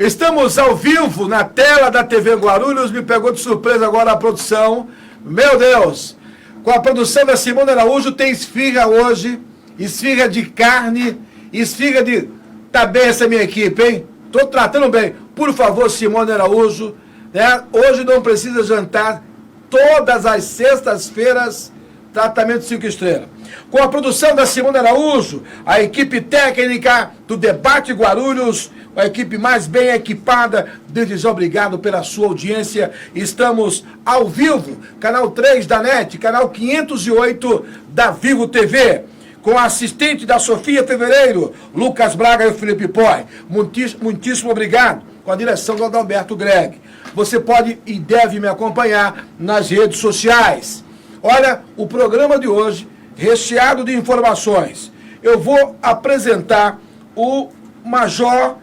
Estamos ao vivo na tela da TV Guarulhos. Me pegou de surpresa agora a produção. Meu Deus! Com a produção da Simone Araújo tem esfirra hoje. Esfirra de carne. Esfirra de... Tá bem essa minha equipe, hein? Tô tratando bem. Por favor, Simone Araújo. Né? Hoje não precisa jantar. Todas as sextas-feiras, tratamento 5 estrelas. Com a produção da Simone Araújo, a equipe técnica do Debate Guarulhos, a equipe mais bem equipada. Desde já, obrigado pela sua audiência. Estamos ao vivo, canal 3 da NET, canal 508 da Vivo TV, com a assistente da Sofia Fevereiro, Lucas Braga e o Felipe Poi. Muitíssimo obrigado, com a direção do Adalberto Greg. Você pode e deve me acompanhar nas redes sociais. Olha, o programa de hoje, recheado de informações. Eu vou apresentar o Major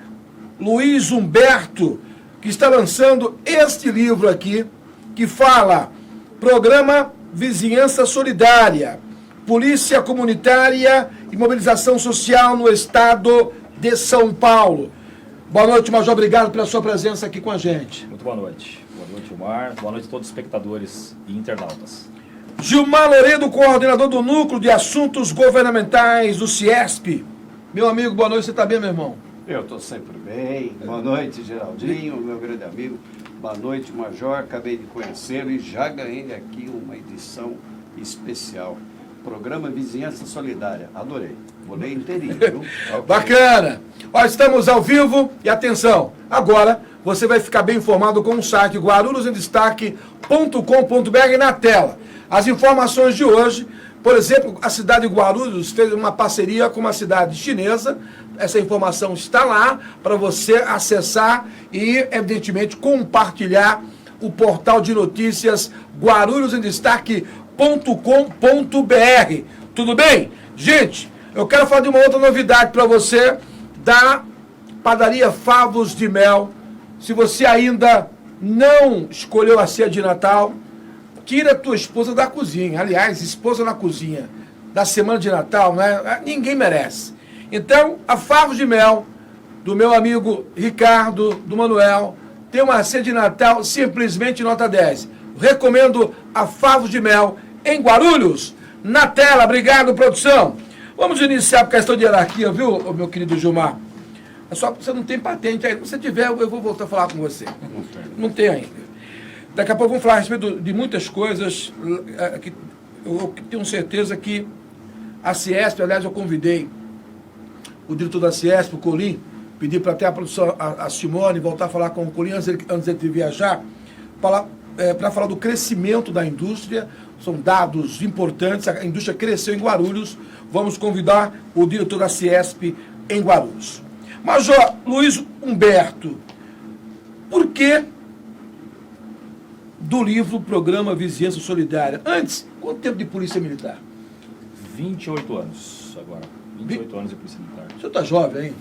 Luiz Humberto, que está lançando este livro aqui, que fala Programa Vizinhança Solidária, Polícia Comunitária e Mobilização Social no Estado de São Paulo. Boa noite, Major. Obrigado pela sua presença aqui com a gente. Muito boa noite. Boa noite, Gilmar. Boa noite a todos os espectadores e internautas. Gilmar Loredo, coordenador do Núcleo de Assuntos Governamentais do CIESP. Meu amigo, boa noite. Você está bem, meu irmão? Eu estou sempre bem. Boa noite, Geraldinho, meu grande amigo. Boa noite, Major. Acabei de conhecê-lo e já ganhei aqui uma edição especial. Programa Vizinhança Solidária. Adorei. Vou ler inteirinho, viu? Okay. Bacana. Ó, estamos ao vivo e atenção, agora você vai ficar bem informado com o site guarulhosendestaque.com.br na tela. As informações de hoje, por exemplo, a cidade de Guarulhos fez uma parceria com uma cidade chinesa. Essa informação está lá para você acessar e, evidentemente, compartilhar o portal de notícias guarulhosendestaque.com.br. Tudo bem? Gente, eu quero falar de uma outra novidade para você da padaria Favos de Mel. Se você ainda não escolheu a ceia de Natal, tira a tua esposa da cozinha. Aliás, esposa na cozinha da semana de Natal, né? Ninguém merece. Então, a Favos de Mel, do meu amigo Ricardo, do Manuel, tem uma ceia de Natal simplesmente nota 10. Recomendo a Favos de Mel em Guarulhos. Na tela, obrigado, produção. Vamos iniciar por questão de hierarquia, viu, meu querido Gilmar? É só que você não tem patente aí. Se você tiver, eu vou voltar a falar com você. Não tem ainda. Daqui a pouco vamos falar a respeito de muitas coisas que eu tenho certeza que a CIESP, aliás, eu convidei o diretor da CIESP, o Colim, pedi para até a produção, a Simone, voltar a falar com o Colim antes de viajar, para falar do crescimento da indústria. São dados importantes, a indústria cresceu em Guarulhos. Vamos convidar o diretor da CIESP em Guarulhos. Major Luiz Humberto, por que do livro Programa Vizinhança Solidária? Antes, quanto tempo de Polícia Militar? 28 anos agora. 28 anos de Polícia Militar. O senhor está jovem ainda?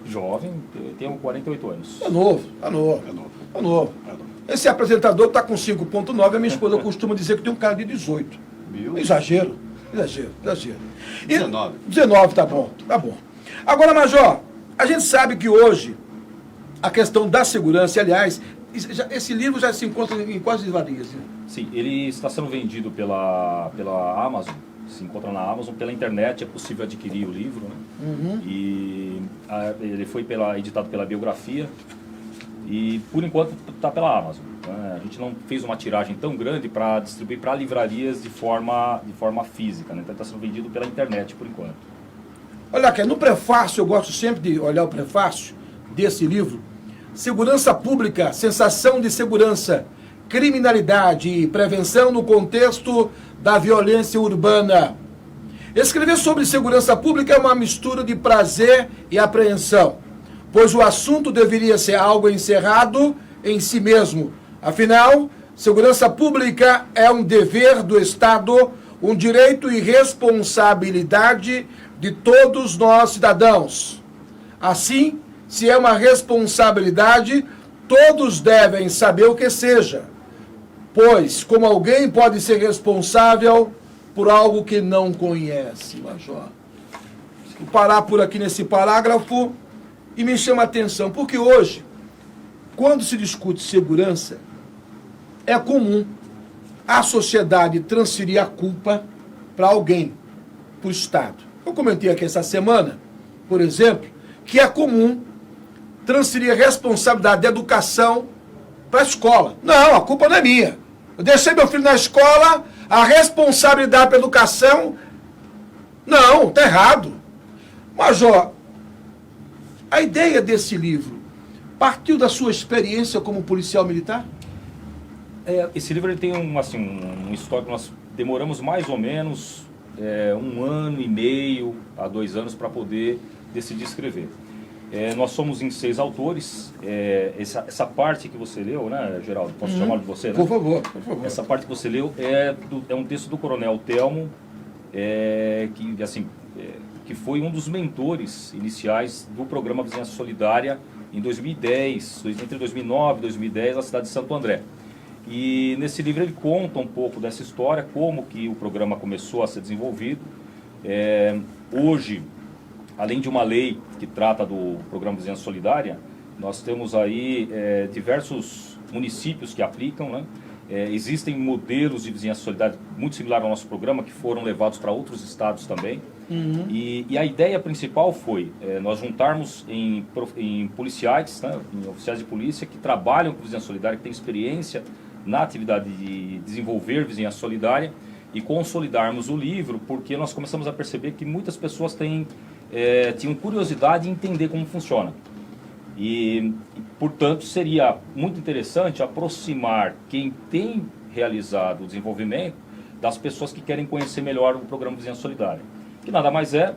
Jovem, eu tenho 48 anos. É novo. Esse apresentador está com 5,9, a minha esposa costuma dizer que tem um cara de 18. Exagero. 19. 19, tá bom. Agora, Major, a gente sabe que hoje a questão da segurança, aliás, esse livro já se encontra em quais livrarias? Né? Sim, ele está sendo vendido pela Amazon, se encontra na Amazon, pela internet, é possível adquirir o livro, né? Uhum. E ele foi editado pela Biografia e, por enquanto, está pela Amazon. Né? A gente não fez uma tiragem tão grande para distribuir para livrarias de forma física, né? Então está sendo vendido pela internet, por enquanto. Olha aqui, no prefácio, eu gosto sempre de olhar o prefácio desse livro. Segurança Pública, Sensação de Segurança, Criminalidade e Prevenção no Contexto da Violência Urbana. Escrever sobre segurança pública é uma mistura de prazer e apreensão, pois o assunto deveria ser algo encerrado em si mesmo. Afinal, segurança pública é um dever do Estado, um direito e responsabilidade de todos nós cidadãos. Assim, se é uma responsabilidade, todos devem saber o que seja, pois como alguém pode ser responsável por algo que não conhece, Major? Vou parar por aqui nesse parágrafo e me chama a atenção, porque hoje quando se discute segurança, é comum a sociedade transferir a culpa para alguém, para o Estado. Eu comentei aqui essa semana, por exemplo, que é comum transferir a responsabilidade da educação para a escola. Não, a culpa não é minha. Eu deixei meu filho na escola, a responsabilidade pela educação... Não, está errado. Major, a ideia desse livro partiu da sua experiência como policial militar? Esse livro ele tem um histórico. Nós demoramos mais ou menos 1 ano e meio a 2 anos para poder decidir escrever. Nós somos em 6 autores. Essa parte que você leu, né, Geraldo? Posso chamar de você, né? Por favor, por favor. Essa parte que você leu é um texto do Coronel Telmo, que foi um dos mentores iniciais do programa Vizinhança Solidária em 2010, entre 2009 e 2010, na cidade de Santo André. E nesse livro ele conta um pouco dessa história, como que o programa começou a ser desenvolvido. Hoje, além de uma lei que trata do programa Vizinhança Solidária, nós temos aí diversos municípios que aplicam, né? Existem modelos de vizinhança solidária muito similares ao nosso programa, que foram levados para outros estados também. Uhum. E a ideia principal foi nós juntarmos em policiais, né, em oficiais de polícia que trabalham com vizinhança solidária, que têm experiência na atividade de desenvolver vizinhança solidária, e consolidarmos o livro, porque nós começamos a perceber que muitas pessoas tinham curiosidade em entender como funciona. E, portanto, seria muito interessante aproximar quem tem realizado o desenvolvimento das pessoas que querem conhecer melhor o programa Vizinhança Solidária, que nada mais é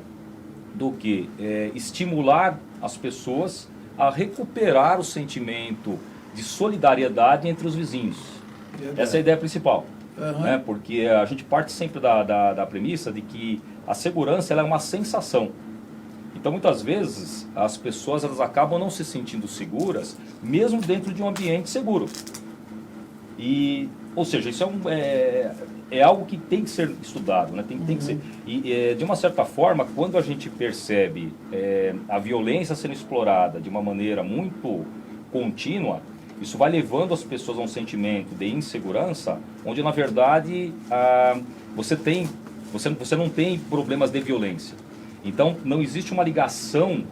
do que estimular as pessoas a recuperar o sentimento de solidariedade entre os vizinhos. Verdade. Essa é a ideia principal. Uhum. Né? Porque a gente parte sempre da premissa de que a segurança ela é uma sensação. Então, muitas vezes, as pessoas elas acabam não se sentindo seguras, mesmo dentro de um ambiente seguro. Ou seja, isso é algo que tem que ser estudado, né? Tem que ser. E, de uma certa forma, quando a gente percebe a violência sendo explorada de uma maneira muito contínua, isso vai levando as pessoas a um sentimento de insegurança, onde, na verdade, você não tem problemas de violência. Então, não existe uma ligação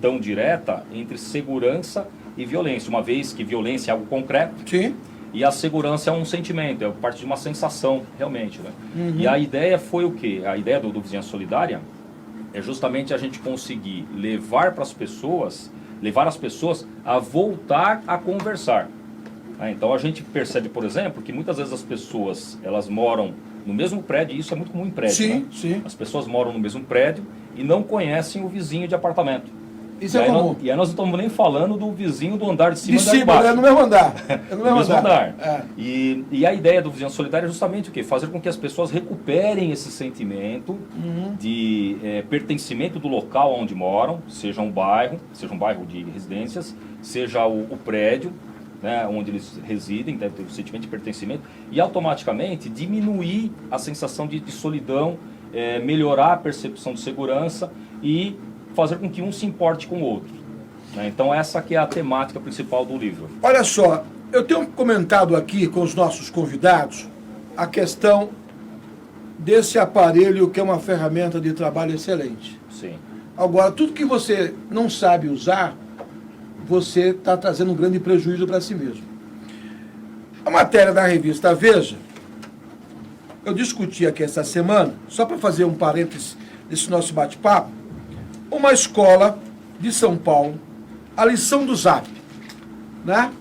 tão direta entre segurança e violência, uma vez que violência é algo concreto. Sim. E a segurança é um sentimento, é parte de uma sensação, realmente. Né? Uhum. E a ideia foi o quê? A ideia do Vizinhança Solidária é justamente a gente conseguir levar as pessoas a voltar a conversar. Então, a gente percebe, por exemplo, que muitas vezes as pessoas elas moram no mesmo prédio, e isso é muito comum em prédio. Sim, né? Sim. As pessoas moram no mesmo prédio e não conhecem o vizinho de apartamento. Isso é comum. E aí nós não estamos nem falando do vizinho do andar de cima e de baixo. É no mesmo andar. No mesmo andar. E a ideia do Vizinhança Solidária é justamente o quê? Fazer com que as pessoas recuperem esse sentimento de pertencimento do local onde moram, seja um bairro de residências, seja o prédio, né, onde eles residem, deve ter um sentimento de pertencimento, e automaticamente diminuir a sensação de solidão, melhorar a percepção de segurança e fazer com que um se importe com o outro. Né? Então essa que é a temática principal do livro. Olha só, eu tenho comentado aqui com os nossos convidados a questão desse aparelho que é uma ferramenta de trabalho excelente. Sim. Agora, tudo que você não sabe usar, você está trazendo um grande prejuízo para si mesmo. A matéria da revista Veja, eu discuti aqui essa semana, só para fazer um parênteses nesse nosso bate-papo, uma escola de São Paulo, a lição do Zap, né?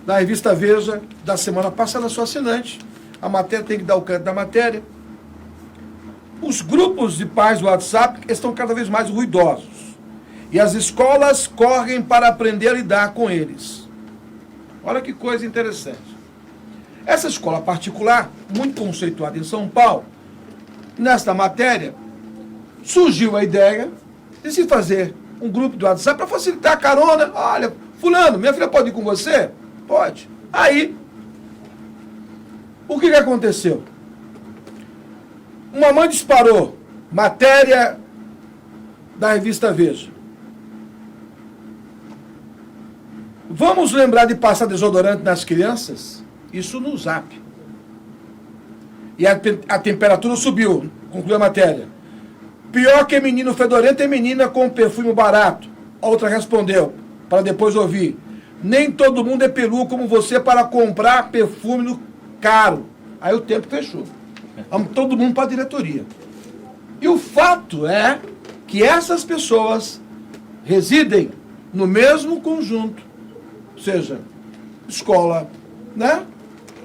Da revista Veja, da semana passada, sua assinante. A matéria tem que dar o crédito da matéria. Os grupos de pais do WhatsApp estão cada vez mais ruidosos. E as escolas correm para aprender a lidar com eles. Olha que coisa interessante. Essa escola particular, muito conceituada em São Paulo, nesta matéria, surgiu a ideia de se fazer um grupo do WhatsApp para facilitar a carona. Olha, fulano, minha filha pode ir com você? Pode. Aí, o que aconteceu? Uma mãe disparou matéria da revista Veja. Vamos lembrar de passar desodorante nas crianças? Isso no Zap. E a temperatura subiu, concluiu a matéria. Pior que menino fedorento é menina com perfume barato. Outra respondeu, para depois ouvir. Nem todo mundo é peru como você para comprar perfume caro. Aí o tempo fechou. Vamos todo mundo para a diretoria. E o fato é que essas pessoas residem no mesmo conjunto. Ou seja, escola, né?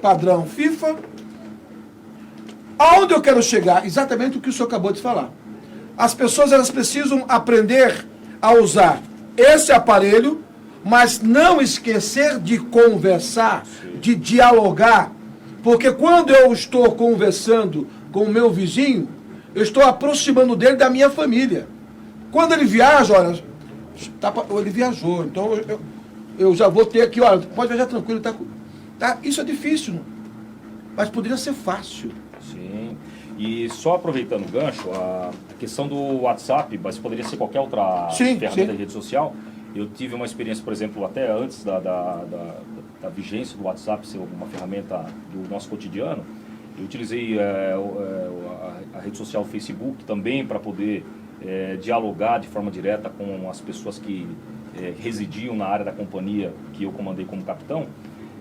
Padrão FIFA. Aonde eu quero chegar? Exatamente o que o senhor acabou de falar. As pessoas elas precisam aprender a usar esse aparelho, mas não esquecer de conversar, de dialogar. Porque quando eu estou conversando com o meu vizinho, eu estou aproximando dele da minha família. Quando ele viaja, olha, ele viajou, então eu já vou ter aqui, olha, pode viajar tranquilo, tá? Isso é difícil, mas poderia ser fácil. Sim. E só aproveitando o gancho, a questão do WhatsApp, mas poderia ser qualquer outra ferramenta de rede social. Eu tive uma experiência, por exemplo, até antes da vigência do WhatsApp ser uma ferramenta do nosso cotidiano. Eu utilizei a rede social Facebook também para poder dialogar de forma direta com as pessoas que residiam na área da companhia que eu comandei como capitão.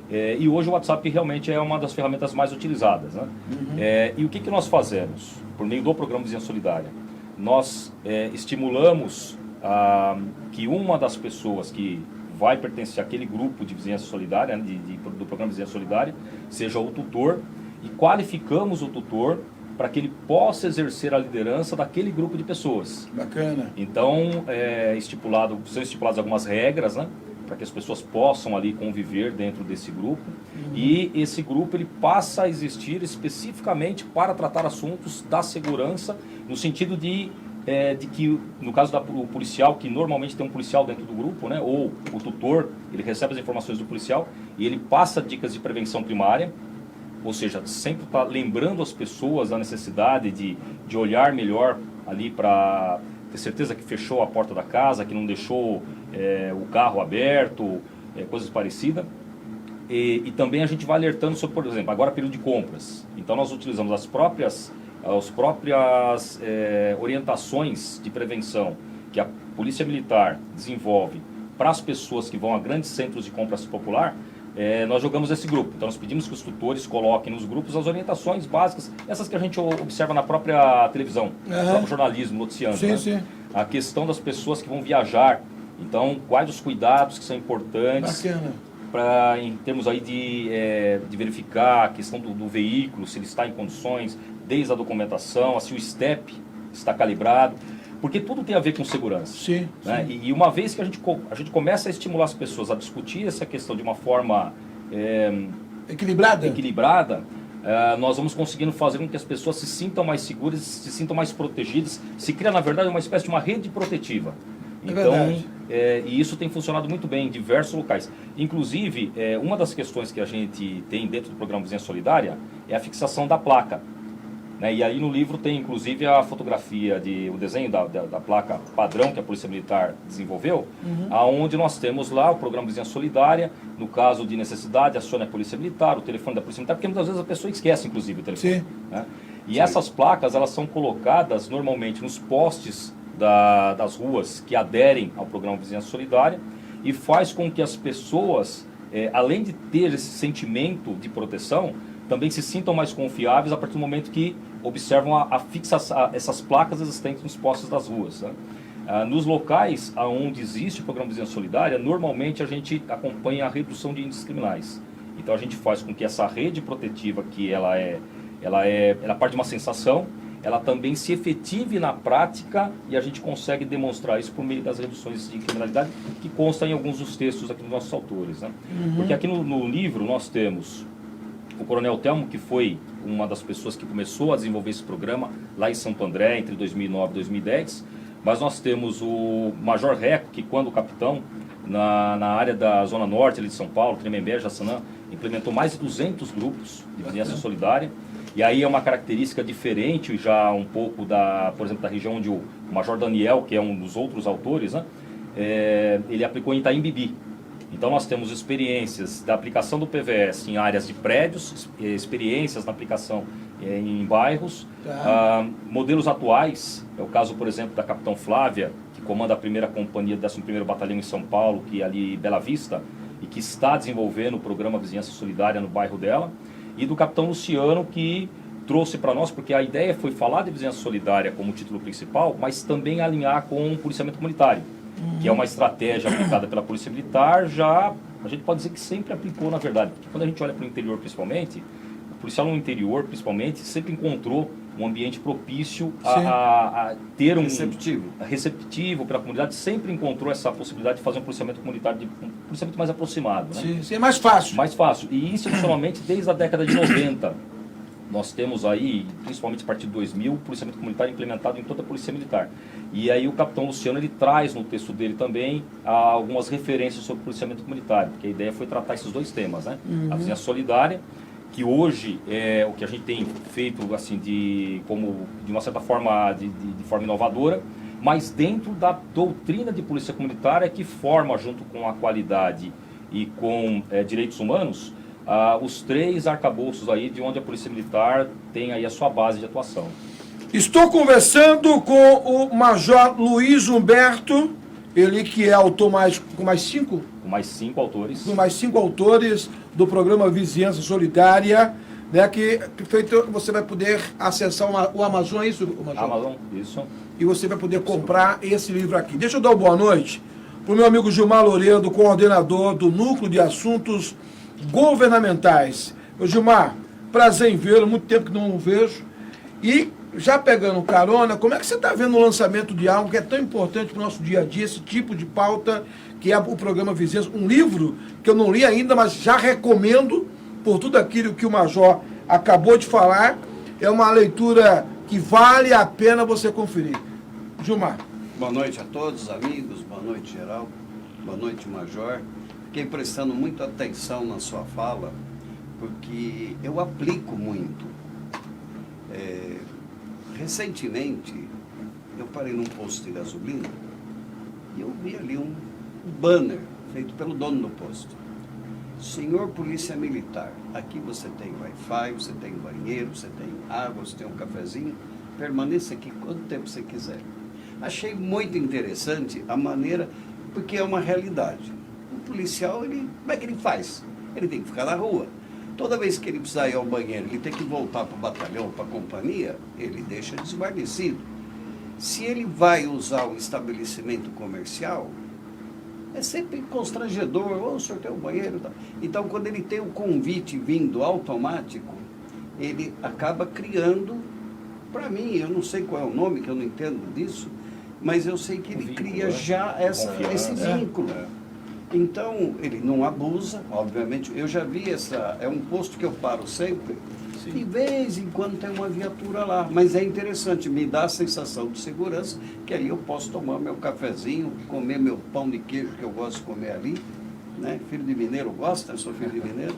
E hoje o WhatsApp realmente é uma das ferramentas mais utilizadas, né? E o que nós fazemos? Por meio do programa Vizinhança Solidária, nós estimulamos que uma das pessoas que vai pertencer àquele grupo de Vizinhança Solidária, né, do programa Vizinhança Solidária, seja o tutor, e qualificamos o tutor para que ele possa exercer a liderança daquele grupo de pessoas. Bacana. Então, são estipuladas algumas regras, né? Para que as pessoas possam ali conviver dentro desse grupo. E esse grupo ele passa a existir especificamente para tratar assuntos da segurança, no sentido de que, no caso do policial, que normalmente tem um policial dentro do grupo, né, ou o tutor, ele recebe as informações do policial e ele passa dicas de prevenção primária, ou seja, sempre está lembrando as pessoas da necessidade de olhar melhor ali para ter certeza que fechou a porta da casa, que não deixou o carro aberto, coisas parecidas. E também a gente vai alertando sobre, por exemplo, agora período de compras. Então nós utilizamos as próprias orientações de prevenção que a Polícia Militar desenvolve para as pessoas que vão a grandes centros de compras popular. Nós jogamos esse grupo. Então nós pedimos que os tutores coloquem nos grupos as orientações básicas, essas que a gente observa na própria televisão, no próprio jornalismo, noticiando. Sim, né? sim. A questão das pessoas que vão viajar. Então, quais os cuidados que são importantes em termos aí de verificar a questão do veículo, se ele está em condições, desde a documentação, se o STEP está calibrado, porque tudo tem a ver com segurança. Sim, né? sim. E uma vez que a gente começa a estimular as pessoas a discutir essa questão de uma forma equilibrada, nós vamos conseguindo fazer com que as pessoas se sintam mais seguras, se sintam mais protegidas. Se cria, na verdade, uma espécie de uma rede protetiva. Então, e isso tem funcionado muito bem em diversos locais. Inclusive, uma das questões que a gente tem dentro do programa Vizinhança Solidária é a fixação da placa. Né? E aí no livro tem inclusive a fotografia, o desenho da placa padrão que a Polícia Militar desenvolveu, aonde nós temos lá o programa Vizinhança Solidária. No caso de necessidade, acione a Polícia Militar, o telefone da Polícia Militar, porque muitas vezes a pessoa esquece inclusive o telefone. Sim. Né? E essas placas, elas são colocadas normalmente nos postes das ruas que aderem ao programa Vizinhança Solidária, e faz com que as pessoas, além de ter esse sentimento de proteção, também se sintam mais confiáveis a partir do momento que observam a fixação, essas placas existentes nos postes das ruas. Né? Nos locais onde existe o programa Vizinhança Solidária, normalmente a gente acompanha a redução de índices criminais. Então a gente faz com que essa rede protetiva, que ela parte de uma sensação, ela também se efetive na prática, e a gente consegue demonstrar isso por meio das reduções de criminalidade que constam em alguns dos textos aqui dos nossos autores. Né? Porque aqui no livro nós temos o Coronel Telmo, que foi uma das pessoas que começou a desenvolver esse programa lá em Santo André, entre 2009 e 2010, mas nós temos o Major Reco, que quando capitão, na área da Zona Norte ali de São Paulo, Tremembé, Jaçanã, implementou mais de 200 grupos de vizinhança solidária. E aí é uma característica diferente já um pouco por exemplo, da região onde o Major Daniel, que é um dos outros autores, né, ele aplicou em Itaim Bibi. Então nós temos experiências da aplicação do PVS em áreas de prédios, experiências na aplicação em bairros, modelos atuais, é o caso, por exemplo, da Capitão Flávia, que comanda a primeira companhia do 11º Batalhão em São Paulo, que é ali em Bela Vista, e que está desenvolvendo o programa Vizinhança Solidária no bairro dela, e do Capitão Luciano, que trouxe para nós, porque a ideia foi falar de vizinhança solidária como título principal, mas também alinhar com o policiamento comunitário, que é uma estratégia aplicada pela Polícia Militar, já, a gente pode dizer que sempre aplicou, na verdade, porque quando a gente olha para o interior principalmente, o policial no interior principalmente sempre encontrou um ambiente propício a ter um receptivo para a comunidade, sempre encontrou essa possibilidade de fazer um policiamento comunitário, um policiamento mais aproximado. Né? Sim, é mais fácil. Mais fácil, e institucionalmente desde a década de 90. Nós temos aí, principalmente a partir de 2000, o policiamento comunitário implementado em toda a Polícia Militar. E aí o Capitão Luciano, ele traz no texto dele também algumas referências sobre o policiamento comunitário, porque a ideia foi tratar esses dois temas, né? A vizinhança solidária, que hoje é o que a gente tem feito assim de uma certa forma, de forma inovadora, mas dentro da doutrina de polícia comunitária que forma, junto com a qualidade e com direitos humanos, os 3 arcabouços aí de onde a Polícia Militar tem aí a sua base de atuação. Estou conversando com o Major Luiz Humberto, ele que é autor com mais 5? Com mais 5 autores. Com mais 5 autores do programa Vizinhança Solidária, né, que você vai poder acessar o Amazon, é isso, Major? Amazon, isso. E você vai poder comprar esse livro aqui. Deixa eu dar uma boa noite para o meu amigo Gilmar Louredo, coordenador do Núcleo de Assuntos Governamentais. Ô Gilmar, prazer em vê-lo, muito tempo que não o vejo. E já pegando carona, como é que você está vendo o lançamento de algo que é tão importante para o nosso dia a dia, esse tipo de pauta, que é o programa Vizinhança, um livro que eu não li ainda, mas já recomendo por tudo aquilo que o Major acabou de falar. É uma leitura que vale a pena você conferir. Gilmar. Boa noite a todos, amigos, boa noite, Geraldo, boa noite, Major. Fiquei prestando muita atenção na sua fala, porque eu aplico muito. Recentemente, eu parei num posto de gasolina e eu vi ali um banner feito pelo dono do posto. Senhor Polícia Militar, aqui você tem Wi-Fi, você tem banheiro, você tem água, você tem um cafezinho, permaneça aqui quanto tempo você quiser. Achei muito interessante a maneira, porque é uma realidade. O policial, como é que ele faz? Ele tem que ficar na rua. Toda vez que ele precisar ir ao banheiro, ele tem que voltar para o batalhão, para a companhia, ele deixa desguarnecido. Se ele vai usar o estabelecimento comercial, é sempre constrangedor, o senhor tem um banheiro? Tá? Então, quando ele tem o convite vindo automático, ele acaba criando, para mim, eu não sei qual é o nome, que eu não entendo disso, mas eu sei que ele cria já esse vínculo. Então, ele não abusa, obviamente. Eu já vi é um posto que eu paro sempre. Sim. De vez em quando tem uma viatura lá. Mas é interessante, me dá a sensação de segurança, que ali eu posso tomar meu cafezinho, comer meu pão de queijo que eu gosto de comer ali. Né? Filho de mineiro gosta, eu sou filho de mineiro.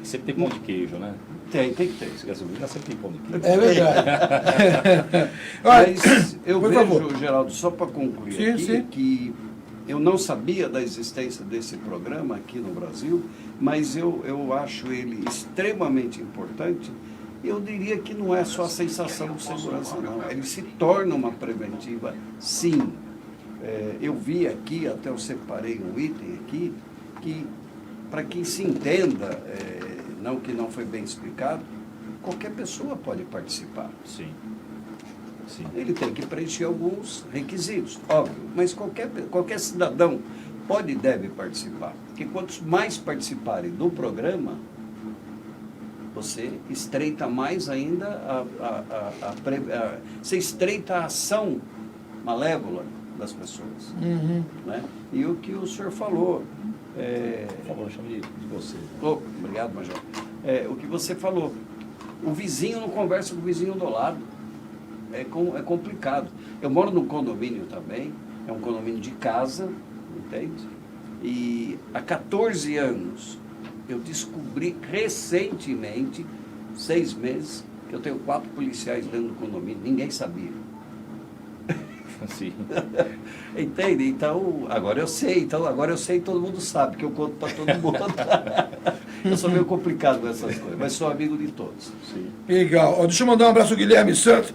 Sempre tem pão de queijo, né? Tem que ter. Se gasolina sempre tem pão de queijo. É verdade. Mas eu Por vejo, favor. Geraldo, só para concluir sim. que eu não sabia da existência desse programa aqui no Brasil, mas eu acho ele extremamente importante. Eu diria que não é só a sensação de segurança, não. Ele se torna uma preventiva, sim. Eu vi aqui, até eu separei um item aqui, que, para quem se entenda, que não foi bem explicado, qualquer pessoa pode participar. Sim. Ele tem que preencher alguns requisitos, óbvio, mas qualquer cidadão pode e deve participar. Porque quantos mais participarem do programa, você estreita mais ainda você estreita a ação malévola das pessoas. Né? E o que o senhor falou... Por favor, chame de você. Obrigado, Major. O que você falou, o vizinho não conversa com o vizinho do lado. É complicado. Eu moro num condomínio também, é um condomínio de casa, entende? E há 14 anos eu descobri recentemente, 6 meses, que eu tenho 4 policiais dentro do condomínio, ninguém sabia. Sim. Entende? Então, agora eu sei, todo mundo sabe, que eu conto para todo mundo. Eu sou meio complicado com essas coisas, mas sou amigo de todos. Sim. Legal. Ó, deixa eu mandar um abraço ao Guilherme Santos,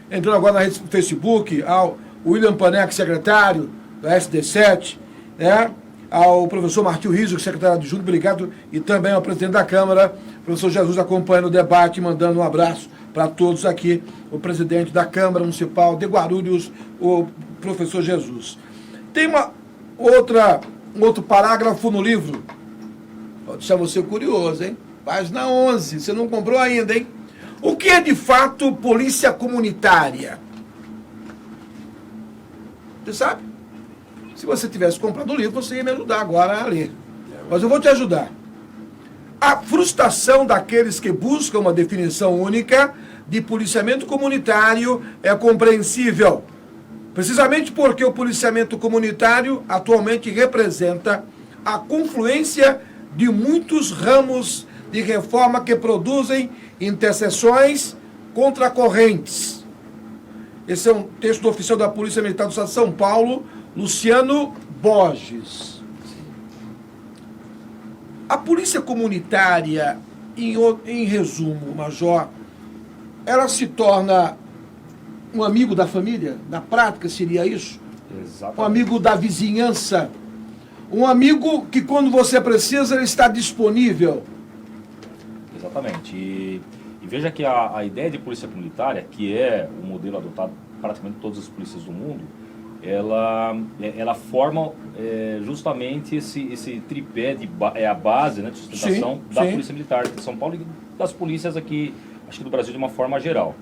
entrando agora na rede Facebook, ao William Paneca, secretário da SD7, né? Ao professor Martil Rizzo, secretário adjunto, obrigado, e também ao presidente da Câmara, professor Jesus, acompanhando o debate, mandando um abraço para todos aqui, o presidente da Câmara Municipal de Guarulhos, o professor Jesus. Tem um outro parágrafo no livro, vou deixar você curioso, hein? Página 11, você não comprou ainda, hein? O que é de fato polícia comunitária? Você sabe? Se você tivesse comprado o livro, você ia me ajudar agora a ler. Mas eu vou te ajudar. A frustração daqueles que buscam uma definição única de policiamento comunitário é compreensível. Precisamente porque o policiamento comunitário atualmente representa a confluência de muitos ramos de reforma que produzem interseções contracorrentes. Esse é um texto do oficial da Polícia Militar do Estado de São Paulo, Luciano Borges. A polícia comunitária, em resumo, Major, ela se torna um amigo da família? Na prática seria isso? Exatamente. Um amigo da vizinhança? Um amigo que quando você precisa, ele está disponível? Exatamente. E veja que a ideia de polícia comunitária, que é o modelo adotado praticamente por todas as polícias do mundo, ela forma justamente esse tripé, a base, né, de sustentação da Polícia Militar de São Paulo e das polícias aqui, acho que do Brasil de uma forma geral.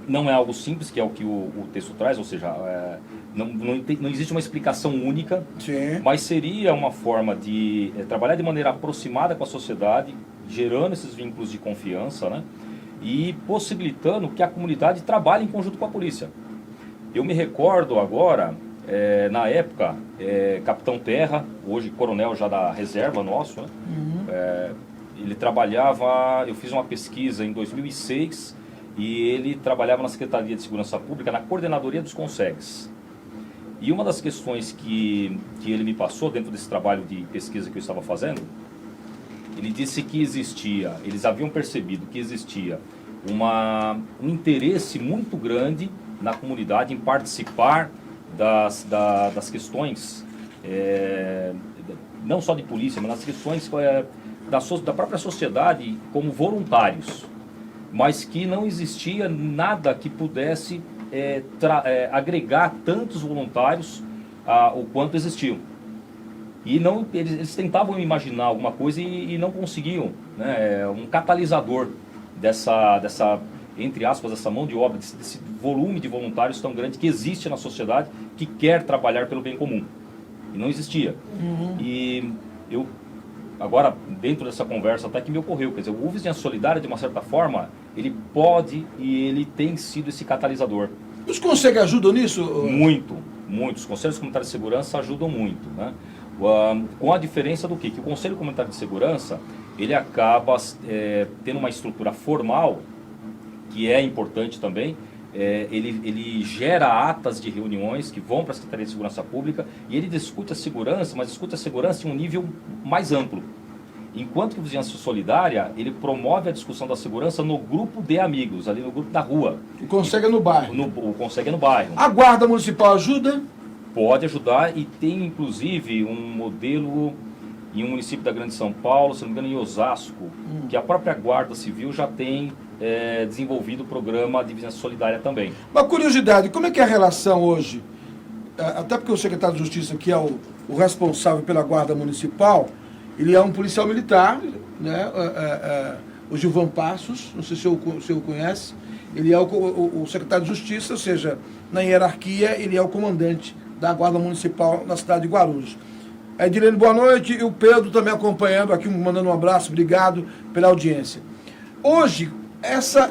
Não é algo simples, que é o que o texto traz, ou seja, não existe uma explicação única, mas seria uma forma de trabalhar de maneira aproximada com a sociedade, gerando esses vínculos de confiança, né, e possibilitando que a comunidade trabalhe em conjunto com a polícia. Eu me recordo agora, na época, Capitão Terra, hoje coronel já da reserva nosso, né? Ele trabalhava, eu fiz uma pesquisa em 2006, e ele trabalhava na Secretaria de Segurança Pública, na Coordenadoria dos Consegues. E uma das questões que ele me passou dentro desse trabalho de pesquisa que eu estava fazendo, ele disse que eles haviam percebido que existia um interesse muito grande na comunidade em participar das questões, não só de polícia, mas das questões da própria sociedade como voluntários, mas que não existia nada que pudesse agregar tantos voluntários o quanto existiam. E eles tentavam imaginar alguma coisa e não conseguiam, né, um catalisador dessa, entre aspas, essa mão de obra, desse volume de voluntários tão grande que existe na sociedade, que quer trabalhar pelo bem comum. E não existia. E eu, agora, dentro dessa conversa, até que me ocorreu, quer dizer, o Vizinhança Solidária, de uma certa forma, ele pode e ele tem sido esse catalisador. Os conselhos ajudam nisso? Muito. Os Conselhos Comunitários de Segurança ajudam muito, né? Com a diferença do quê? Que o Conselho Comunitário de Segurança, ele acaba tendo uma estrutura formal, que é importante também. Ele gera atas de reuniões que vão para a Secretaria de Segurança Pública e ele discute a segurança, mas discute a segurança em um nível mais amplo. Enquanto que o Vizinhança Solidária, ele promove a discussão da segurança no grupo de amigos, ali no grupo da rua. O Consegue é no bairro. O Consegue é no bairro. A Guarda Municipal ajuda? Pode ajudar e tem inclusive um modelo em um município da Grande São Paulo, se não me engano em Osasco, que a própria Guarda Civil já tem desenvolvido o programa de Vizinhança Solidária também. Uma curiosidade, como é que é a relação hoje? Até porque o secretário de Justiça, que é o responsável pela Guarda Municipal, ele é um policial militar, né? O Gilvan Passos, não sei se o senhor conhece, ele é o secretário de Justiça, ou seja, na hierarquia ele é o comandante da Guarda Municipal na cidade de Guarulhos. A Edilene, boa noite, e o Pedro também acompanhando aqui, mandando um abraço, obrigado pela audiência. Hoje,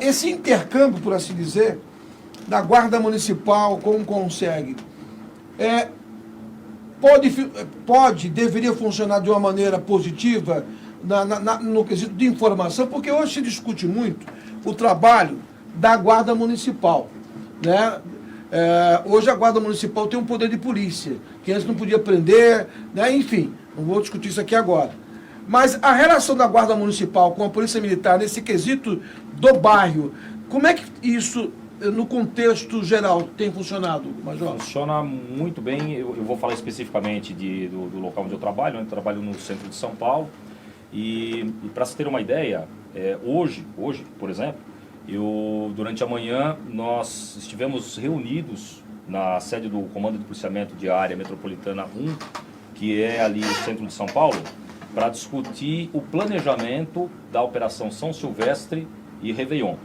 esse intercâmbio, por assim dizer, da Guarda Municipal com o Consegue, deveria funcionar de uma maneira positiva no quesito de informação, porque hoje se discute muito o trabalho da Guarda Municipal. né? Hoje a Guarda Municipal tem um poder de polícia, que antes não podia prender, né? Enfim, não vou discutir isso aqui agora. Mas a relação da Guarda Municipal com a Polícia Militar nesse quesito do bairro, como é que isso, no contexto geral, tem funcionado, Major? Funciona muito bem. Eu vou falar especificamente do local onde eu trabalho, né? Eu trabalho no centro de São Paulo. E para se ter uma ideia, hoje, por exemplo, durante a manhã nós estivemos reunidos na sede do Comando de Policiamento de Área Metropolitana 1, que é ali no centro de São Paulo, para discutir o planejamento da Operação São Silvestre e Réveillon.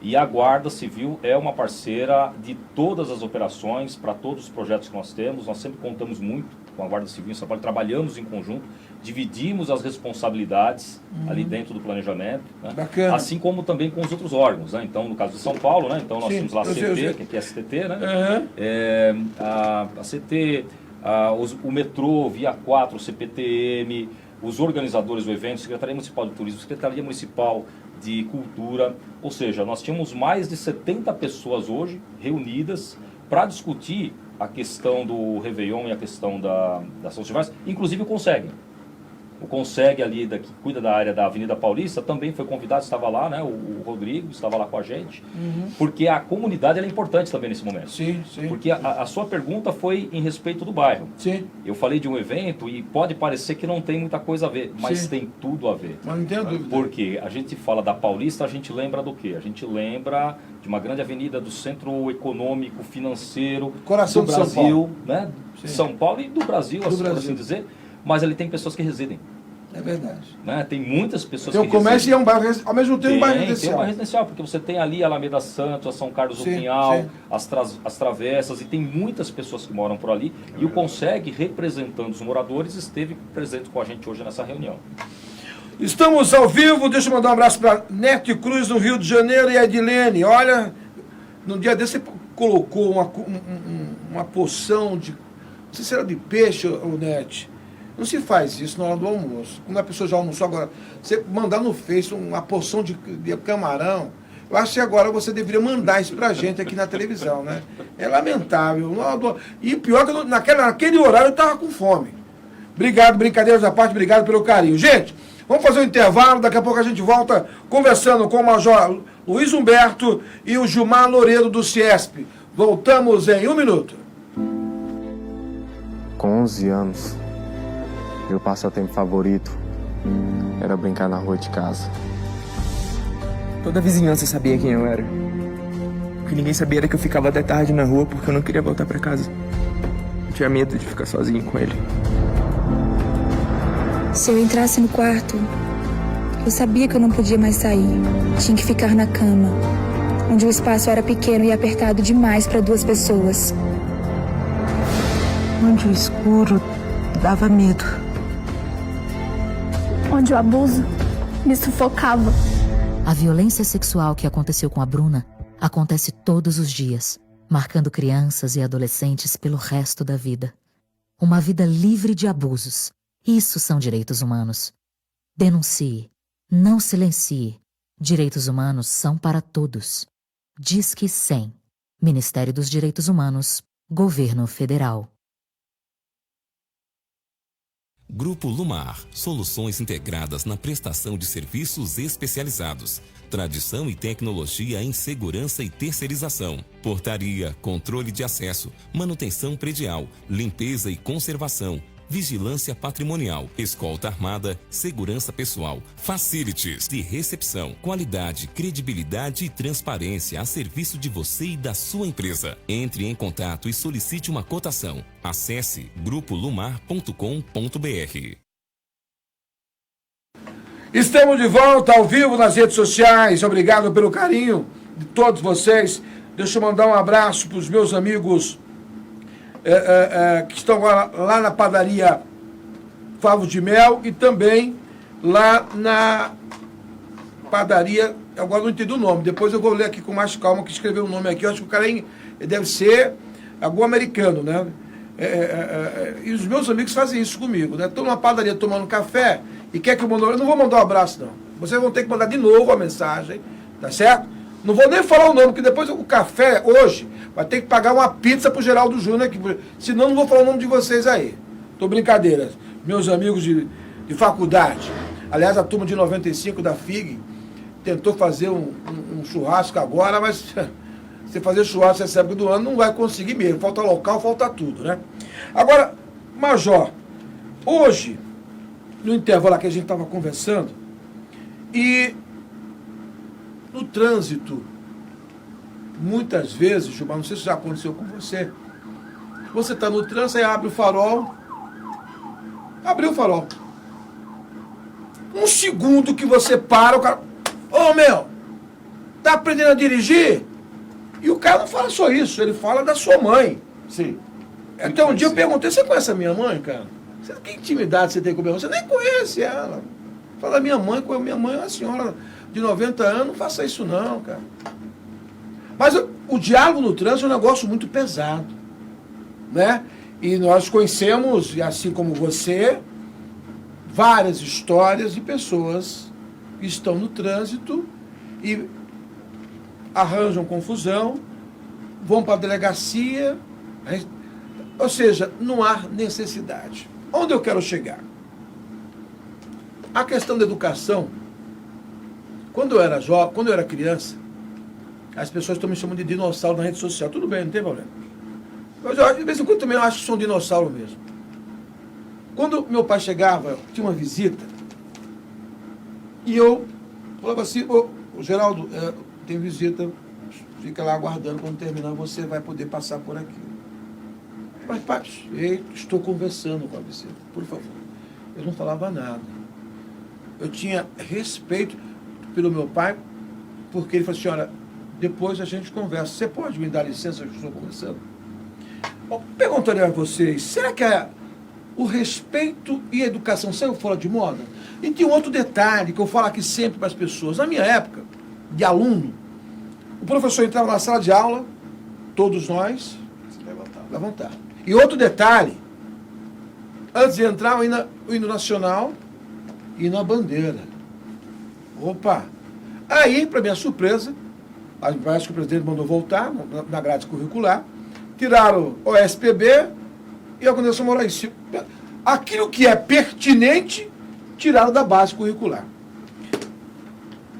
E a Guarda Civil é uma parceira de todas as operações, para todos os projetos que nós temos. Nós sempre contamos muito com a Guarda Civil em São Paulo, trabalhamos em conjunto, dividimos as responsabilidades ali dentro do planejamento, né? Bacana. Assim como também com os outros órgãos, né? Então, no caso de São Paulo, né? Então nós temos lá a CT, que aqui é a STT, né? A CT, o metrô, Via 4, o CPTM, os organizadores do evento, Secretaria Municipal de Turismo, Secretaria Municipal de Cultura, ou seja, nós tínhamos mais de 70 pessoas hoje reunidas para discutir a questão do Réveillon e a questão da São Silvestre, inclusive o Conseg ali, que cuida da área da Avenida Paulista, também foi convidado, estava lá, né? O Rodrigo estava lá com a gente, porque a comunidade ela é importante também nesse momento. Sim. Porque a sua pergunta foi em respeito do bairro. Sim. Eu falei de um evento e pode parecer que não tem muita coisa a ver, mas tem tudo a ver. Mas não tenho dúvida. Porque a gente fala da Paulista, a gente lembra do quê? A gente lembra de uma grande avenida do centro econômico, financeiro, Coração do de São Brasil, Paulo. né? Sim. São Paulo e do Brasil, Do assim, por Brasil. assim dizer. Mas ali tem pessoas que residem. É verdade. Né? Tem muitas pessoas Tem que o comércio e residem. é um bairro, ao mesmo tempo um bairro Tem residencial. uma residencial, porque você tem ali a Alameda Santos, a São Carlos do Sim, Pinhal, sim. as travessas, e tem muitas pessoas que moram por ali. E o Conseg, representando os moradores, esteve presente com a gente hoje nessa reunião. Estamos ao vivo, deixa eu mandar um abraço para Neto Cruz, no Rio de Janeiro, e a Edilene. Olha, no dia desse você colocou uma porção de, não sei se era de peixe ou Net. Não se faz isso na hora do almoço. Quando a pessoa já almoçou agora, você mandar no Face uma porção de camarão, eu acho que agora você deveria mandar isso pra gente aqui na televisão, né? É lamentável. E pior que naquele horário eu estava com fome. Obrigado, brincadeiras à parte, obrigado pelo carinho. Gente, vamos fazer um intervalo, daqui a pouco a gente volta conversando com o Major Luiz Humberto e o Gilmar Louredo do CIESP. Voltamos em 1 minuto. Com 11 anos, meu passatempo favorito era brincar na rua de casa. Toda a vizinhança sabia quem eu era. O que ninguém sabia era que eu ficava até tarde na rua porque eu não queria voltar pra casa. Eu tinha medo de ficar sozinho com ele. Se eu entrasse no quarto, eu sabia que eu não podia mais sair. Tinha que ficar na cama, onde o espaço era pequeno e apertado demais para 2 pessoas. Onde o escuro dava medo. Onde o abuso me sufocava. A violência sexual que aconteceu com a Bruna acontece todos os dias, marcando crianças e adolescentes pelo resto da vida. Uma vida livre de abusos. Isso são direitos humanos. Denuncie. Não silencie. Direitos humanos são para todos. Disque 100. Ministério dos Direitos Humanos. Governo Federal. Grupo Lumar, soluções integradas na prestação de serviços especializados, tradição e tecnologia em segurança e terceirização, portaria, controle de acesso, manutenção predial, limpeza e conservação, vigilância patrimonial, escolta armada, segurança pessoal, facilities de recepção, qualidade, credibilidade e transparência a serviço de você e da sua empresa. Entre em contato e solicite uma cotação. Acesse grupolumar.com.br. Estamos de volta ao vivo nas redes sociais. Obrigado pelo carinho de todos vocês. Deixa eu mandar um abraço para os meus amigos que estão lá na padaria Favos de Mel e também lá na padaria, agora não entendi o nome, depois eu vou ler aqui com mais calma que escreveu o nome aqui, eu acho que o cara deve ser algum americano, né? E os meus amigos fazem isso comigo, né? Estão numa padaria tomando café e quer que eu mande, eu não vou mandar um abraço não, vocês vão ter que mandar de novo a mensagem, tá certo? Não vou nem falar o nome, porque depois o café, hoje, vai ter que pagar uma pizza pro Geraldo Júnior, senão não vou falar o nome de vocês aí. Tô brincadeira. Meus amigos de faculdade. Aliás, a turma de 95 da FIG tentou fazer um churrasco agora, mas você fazer churrasco nessa época do ano não vai conseguir mesmo. Falta local, falta tudo, né? Agora, Major, hoje, no intervalo que a gente estava conversando, e no trânsito, muitas vezes, Gilmar, não sei se já aconteceu com você, você está no trânsito, aí abre o farol, abriu o farol. Um segundo que você para, o cara, ô meu, tá aprendendo a dirigir? E o cara não fala só isso, ele fala da sua mãe. Sim. Até um dia eu perguntei, você conhece a minha mãe, cara? Que intimidade você tem com a minha mãe? Você nem conhece ela. Fala, minha mãe é uma senhora de 90 anos, não faça isso não, cara. Mas o diálogo no trânsito é um negócio muito pesado, né? E nós conhecemos, e assim como você, várias histórias de pessoas que estão no trânsito e arranjam confusão, vão para a delegacia, ou seja, não há necessidade. Onde eu quero chegar? A questão da educação, quando eu era jovem, quando eu era criança, as pessoas estão me chamando de dinossauro na rede social. Tudo bem, não tem problema. Mas eu, de vez em quando também eu acho que sou um dinossauro mesmo. Quando meu pai chegava, tinha uma visita, e eu falava assim, ô Geraldo, tem visita, fica lá aguardando, quando terminar você vai poder passar por aqui. Mas pai, estou conversando com a visita, por favor. Eu não falava nada. Eu tinha respeito pelo meu pai, porque ele falou assim, olha, depois a gente conversa. Você pode me dar licença que eu estou conversando? Eu perguntaria a vocês, será que o respeito e a educação saiu fora de moda? E tem um outro detalhe que eu falo aqui sempre para as pessoas. Na minha época, de aluno, o professor entrava na sala de aula, todos nós levantavam. E outro detalhe, antes de entrar o hino nacional e na bandeira. Opa! Aí, para minha surpresa, parece que o presidente mandou voltar na grade curricular, tiraram o SPB e a Organização Moral Civil. Aquilo que é pertinente, tiraram da base curricular.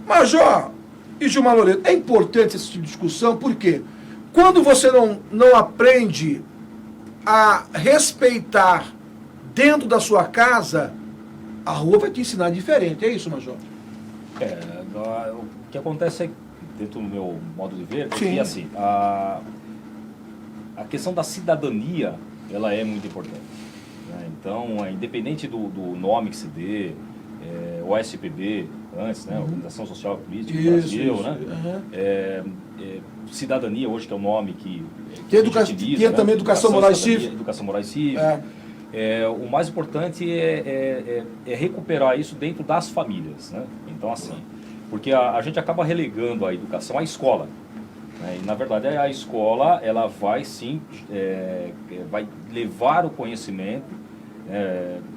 Major e Gilmar Loreto, é importante esse tipo de discussão, porque quando você não aprende a respeitar dentro da sua casa, a rua vai te ensinar diferente. É isso, Major? O que acontece é, dentro do meu modo de ver, Sim. que assim, a questão da cidadania, ela é muito importante. Né? Então, independente do nome que se dê, o SPB, antes, né, Organização Social e Política do Brasil, isso. Né? Cidadania, hoje, que é o nome que Tem também educação moral e cívica. Educação moral e cívica. O mais importante é recuperar isso dentro das famílias. Né? Então, assim, porque a gente acaba relegando a educação à escola. Né? E, na verdade, a escola, ela vai sim, vai levar o conhecimento,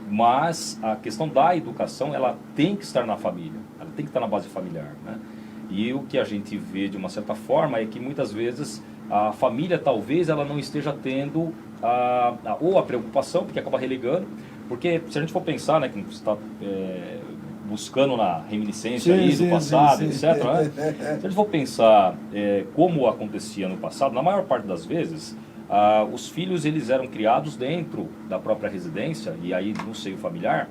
mas a questão da educação, ela tem que estar na família, ela tem que estar na base familiar. Né? E o que a gente vê, de uma certa forma, é que muitas vezes a família, talvez, ela não esteja tendo ou a preocupação, porque acaba relegando, porque se a gente for pensar, né, que você está buscando na reminiscência do passado, etc. Né? Se a gente for pensar como acontecia no passado, na maior parte das vezes, os filhos eles eram criados dentro da própria residência, e aí no seio familiar,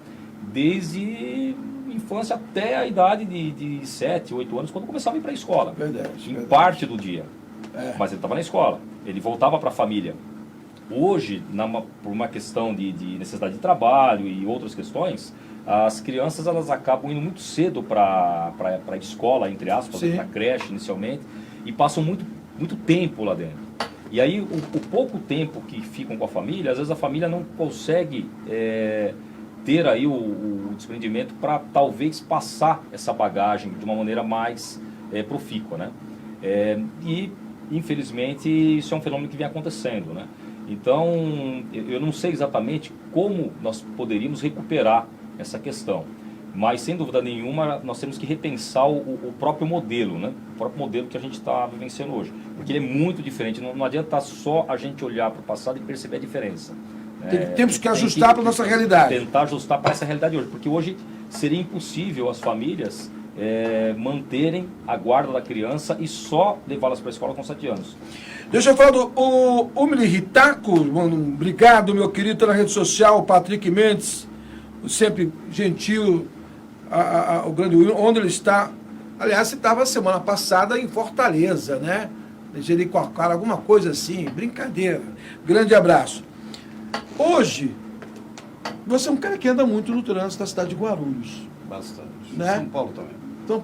desde infância até a idade de 7, 8 anos, quando começava a ir para a escola. Verdade. Parte do dia. Mas ele estava na escola, ele voltava para a família. Hoje, por uma questão de necessidade de trabalho e outras questões, as crianças elas acabam indo muito cedo para a escola, entre aspas, para a creche inicialmente, e passam muito tempo lá dentro. E aí, o pouco tempo que ficam com a família, às vezes a família não consegue ter aí o desprendimento para talvez passar essa bagagem de uma maneira mais profícua, né? E, infelizmente, isso é um fenômeno que vem acontecendo, né? Então, eu não sei exatamente como nós poderíamos recuperar essa questão. Mas, sem dúvida nenhuma, nós temos que repensar o próprio modelo, né? O próprio modelo que a gente está vivenciando hoje. Porque ele é muito diferente. Não adianta só a gente olhar para o passado e perceber a diferença. Temos que ajustar para a nossa realidade. Tentar ajustar para essa realidade hoje. Porque hoje seria impossível as famílias manterem a guarda da criança e só levá-las para a escola com 7 anos. Deixa eu falar do Umili Ritaco. Obrigado, meu querido, na rede social, o Patrick Mendes, sempre gentil, o grande Will, onde ele está. Aliás, ele estava semana passada em Fortaleza, né? Jericoacoara, alguma coisa assim, brincadeira. Grande abraço. Hoje, você é um cara que anda muito no trânsito da cidade de Guarulhos. Bastante. Né? São Paulo também. Então,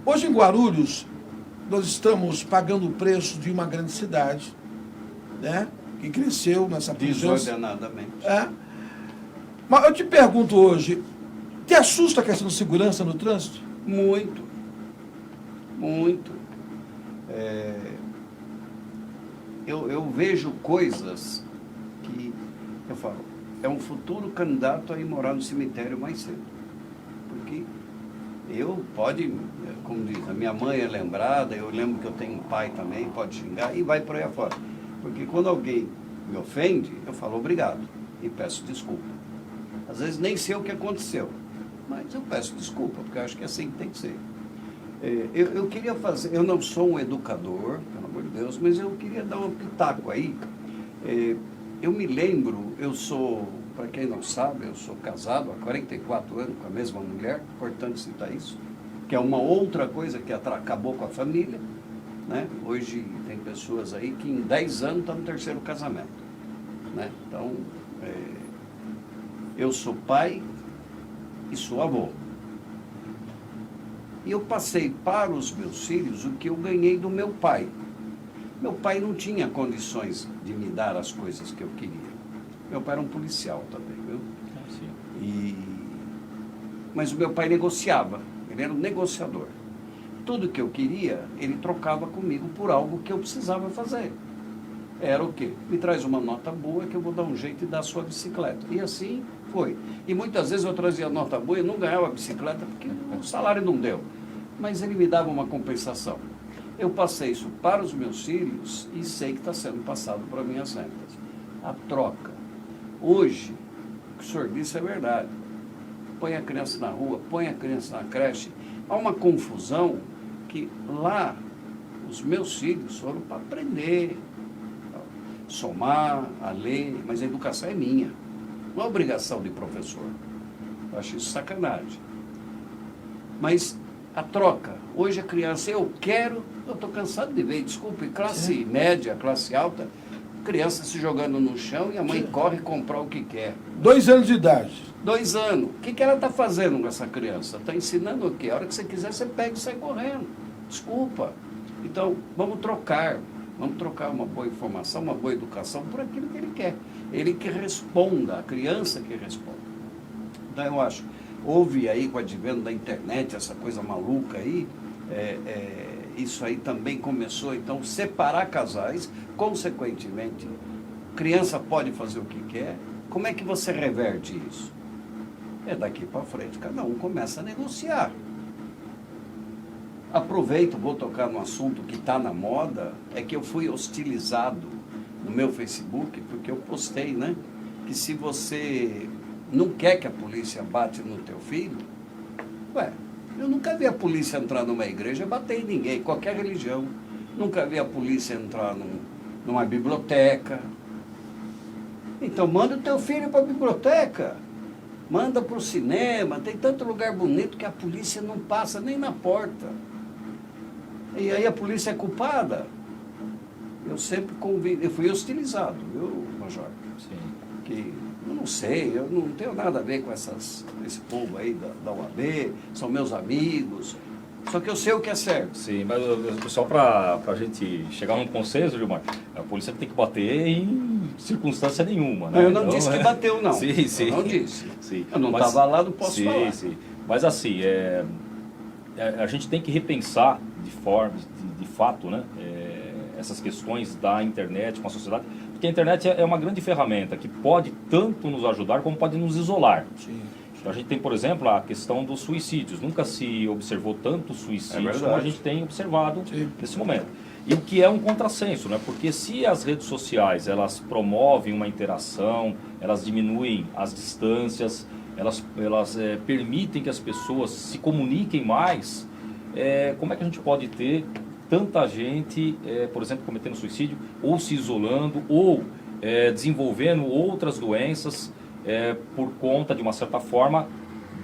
hoje em Guarulhos, nós estamos pagando o preço de uma grande cidade, né? Que cresceu nessa pujança. Desordenadamente. Mas eu te pergunto hoje, te assusta a questão de segurança no trânsito? Muito. Muito. Eu vejo coisas que, eu falo, é um futuro candidato a ir morar no cemitério mais cedo. Porque como diz, a minha mãe é lembrada, eu lembro que eu tenho um pai também, pode xingar, e vai por aí afora. Porque quando alguém me ofende, eu falo obrigado e peço desculpa. Às vezes nem sei o que aconteceu, mas eu peço desculpa, porque eu acho que é assim que tem que ser. Eu queria fazer, eu não sou um educador, pelo amor de Deus, mas eu queria dar um pitaco aí. Eu me lembro, para quem não sabe, eu sou casado há 44 anos com a mesma mulher, importante citar isso, que é uma outra coisa que acabou com a família, né? Hoje tem pessoas aí que em 10 anos estão no 3º casamento, né? Então, eu sou pai e sou avô. E eu passei para os meus filhos o que eu ganhei do meu pai. Meu pai não tinha condições de me dar as coisas que eu queria. Meu pai era um policial também, viu? Mas o meu pai negociava, ele era um negociador. Tudo que eu queria, ele trocava comigo por algo que eu precisava fazer. Era o quê? Me traz uma nota boa que eu vou dar um jeito de dar a sua bicicleta. E assim foi. E muitas vezes eu trazia nota boa e não ganhava a bicicleta porque o salário não deu. Mas ele me dava uma compensação. Eu passei isso para os meus filhos e sei que está sendo passado para minhas netas. A troca. Hoje, o que o senhor disse é verdade. Põe a criança na rua, põe a criança na creche. Há uma confusão que lá os meus filhos foram para aprender, somar, a ler, mas a educação é minha. Não é obrigação de professor. Eu acho isso sacanagem. Mas a troca. Hoje a criança, eu estou cansado de ver, desculpe, classe média, classe alta, criança se jogando no chão e a mãe corre comprar o que quer. 2 anos de idade. 2 anos. O que ela está fazendo com essa criança? Está ensinando o quê? A hora que você quiser, você pega e sai correndo. Desculpa. Então, vamos trocar. Vamos trocar uma boa informação, uma boa educação por aquilo que ele quer. Ele que responda, a criança que responda. Então, eu acho, houve aí com o advento da internet, essa coisa maluca aí, isso aí também começou, então, separar casais, consequentemente, criança pode fazer o que quer. Como é que você reverte isso? Daqui para frente, cada um começa a negociar. Aproveito, vou tocar no assunto que está na moda, é que eu fui hostilizado no meu Facebook, porque eu postei, né, que se você não quer que a polícia bate no teu filho, eu nunca vi a polícia entrar numa igreja e bater em ninguém, qualquer religião. Nunca vi a polícia entrar numa biblioteca. Então, manda o teu filho para a biblioteca, manda para o cinema, tem tanto lugar bonito que a polícia não passa nem na porta. E aí a polícia é culpada. Eu sempre convido, eu fui hostilizado, viu, Major? Sim. Que eu não sei, eu não tenho nada a ver com esse povo aí da UAB, são meus amigos. Só que eu sei o que é certo. Sim, mas só para a gente chegar num consenso, Gilmar, a polícia tem que bater em circunstância nenhuma, né? Eu não disse que bateu, não. Sim, sim. Eu não disse. Sim. Eu não estava lá, não posso falar. Sim. Mas assim, a gente tem que repensar de fato, né? Essas questões da internet com a sociedade, porque a internet é uma grande ferramenta que pode tanto nos ajudar como pode nos isolar. Sim. A gente tem, por exemplo, a questão dos suicídios. Nunca se observou tanto suicídio como a gente tem observado nesse momento. E o que é um contrassenso, né? Porque se as redes sociais elas promovem uma interação, elas diminuem as distâncias, elas permitem que as pessoas se comuniquem mais, como é que a gente pode ter tanta gente, por exemplo, cometendo suicídio, ou se isolando, ou desenvolvendo outras doenças por conta, de uma certa forma,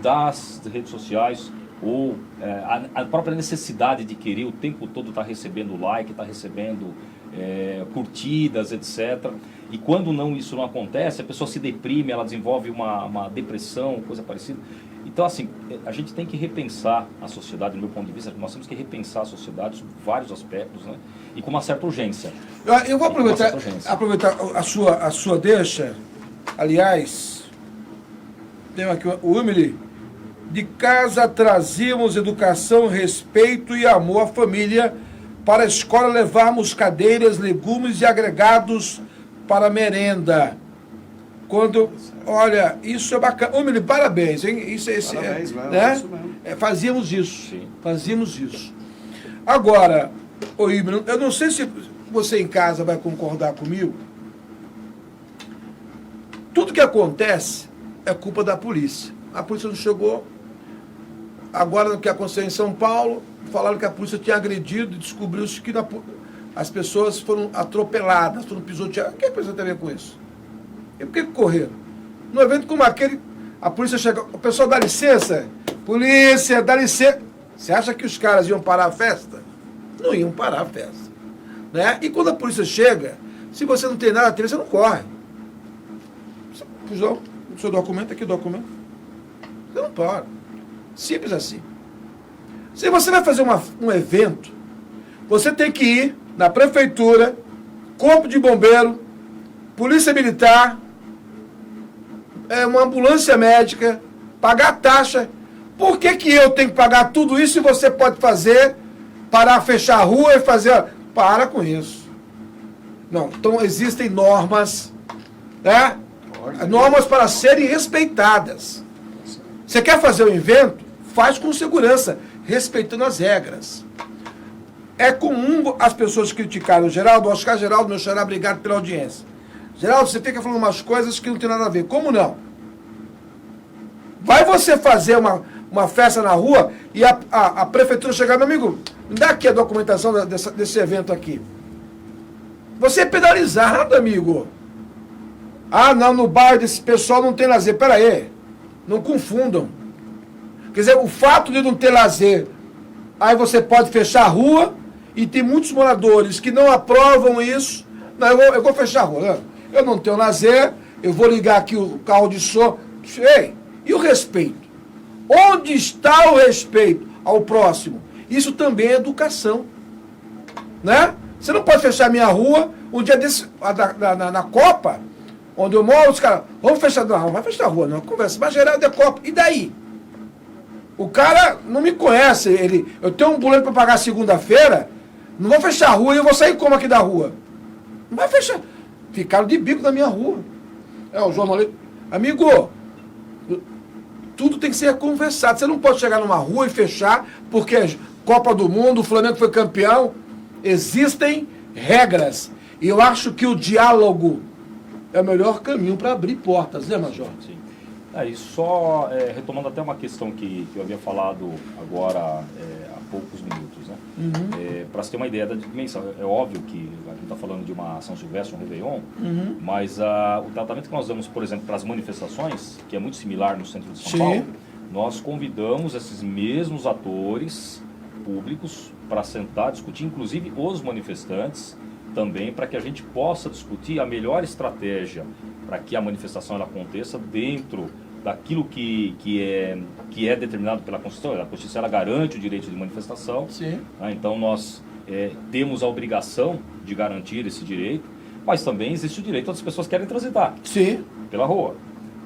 das redes sociais, ou a própria necessidade de querer o tempo todo estar recebendo like, estar recebendo curtidas, etc. E quando isso não acontece, a pessoa se deprime, ela desenvolve uma depressão, coisa parecida. Então, assim, a gente tem que repensar a sociedade, do meu ponto de vista, nós temos que repensar a sociedade sobre vários aspectos, né? E com uma certa urgência. Eu vou aproveitar a sua deixa. Aliás, tem aqui o Emily. De casa trazíamos educação, respeito e amor à família. Para a escola levarmos cadeiras, legumes e agregados para a merenda. Olha, isso é bacana. Ô, Emily, parabéns, hein? Parabéns, né? Isso mesmo. Fazíamos isso. Sim. Fazíamos isso. Agora, ô, Emily, eu não sei se você em casa vai concordar comigo. Tudo que acontece é culpa da polícia. A polícia não chegou. Agora, no que aconteceu em São Paulo, falaram que a polícia tinha agredido e descobriu-se que as pessoas foram atropeladas, foram pisoteadas. O que a polícia tem a ver com isso? E por que correram? Num evento como aquele, a polícia chega, o pessoal dá licença, polícia, dá licença. Você acha que os caras iam parar a festa? Não iam parar a festa. Né? E quando a polícia chega, se você não tem nada a ter, você não corre. O seu documento, aqui o documento. Você não para. Simples assim. Se você vai fazer um evento, você tem que ir na prefeitura, corpo de bombeiro, polícia militar, uma ambulância médica, pagar taxa. Por que eu tenho que pagar tudo isso e você pode fazer, parar, fechar a rua e fazer... Para com isso. Não, então existem normas, né? Normas para serem respeitadas. Você quer fazer um evento? Faz com segurança, respeitando as regras. É comum as pessoas criticarem o Geraldo, Oscar Geraldo, meu xará, obrigado pela audiência. Geraldo, você fica falando umas coisas que não tem nada a ver. Como não? Vai você fazer uma festa na rua e a prefeitura chegar, meu amigo, me dá aqui a documentação desse evento aqui. Você é penalizado, amigo. Ah, não, no bairro desse pessoal não tem lazer. Pera aí, não confundam. Quer dizer, o fato de não ter lazer, aí você pode fechar a rua, e tem muitos moradores que não aprovam isso. Não, eu vou fechar a rua. Eu não tenho lazer, eu vou ligar aqui o carro de som. Ei, e o respeito? Onde está o respeito ao próximo? Isso também é educação. Né? Você não pode fechar a minha rua. Um dia desse, na Copa, onde eu moro, os caras, vamos fechar, não vai fechar a rua, não, conversa, mas Geraldo é Copa. E daí? O cara não me conhece, eu tenho um boleto para pagar segunda-feira, não vou fechar a rua e eu vou sair como aqui da rua? Não vai fechar. Ficaram de bico na minha rua. O jornalista. Amigo, tudo tem que ser conversado. Você não pode chegar numa rua e fechar, porque Copa do Mundo, o Flamengo foi campeão. Existem regras. E eu acho que o diálogo é o melhor caminho para abrir portas, né, Major? Sim. E só retomando até uma questão que eu havia falado agora há poucos minutos, né? Para se ter uma ideia da dimensão, é óbvio que a gente está falando de uma São Silvestre, um Réveillon, mas o tratamento que nós damos, por exemplo, para as manifestações, que é muito similar no centro de São Paulo, nós convidamos esses mesmos atores públicos para sentar, discutir, inclusive os manifestantes, também para que a gente possa discutir a melhor estratégia para que a manifestação ela aconteça dentro daquilo que é determinado pela Constituição. A Constituição ela garante o direito de manifestação. Sim. Né? Então nós temos a obrigação de garantir esse direito, mas também existe o direito das pessoas que querem transitar pela rua.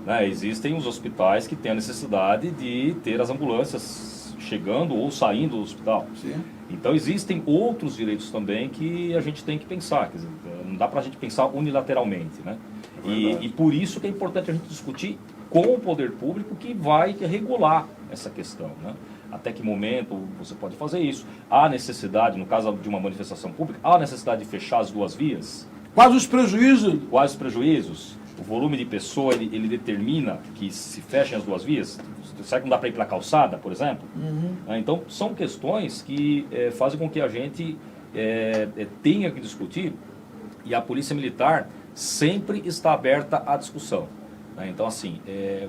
Né? Existem os hospitais que têm a necessidade de ter as ambulâncias chegando ou saindo do hospital. Sim. Então existem outros direitos também que a gente tem que pensar. Quer dizer, não dá para a gente pensar unilateralmente, né? E por isso que é importante a gente discutir com o poder público que vai regular essa questão, né? Até que momento você pode fazer isso? Há necessidade, no caso de uma manifestação pública, há necessidade de fechar as duas vias? Quais os prejuízos? Quais os prejuízos? O volume de pessoa, ele determina que se fechem as duas vias? Será que não dá para ir pela calçada, por exemplo? Então, são questões que fazem com que a gente tenha que discutir, e a Polícia Militar sempre está aberta à discussão. Então, assim,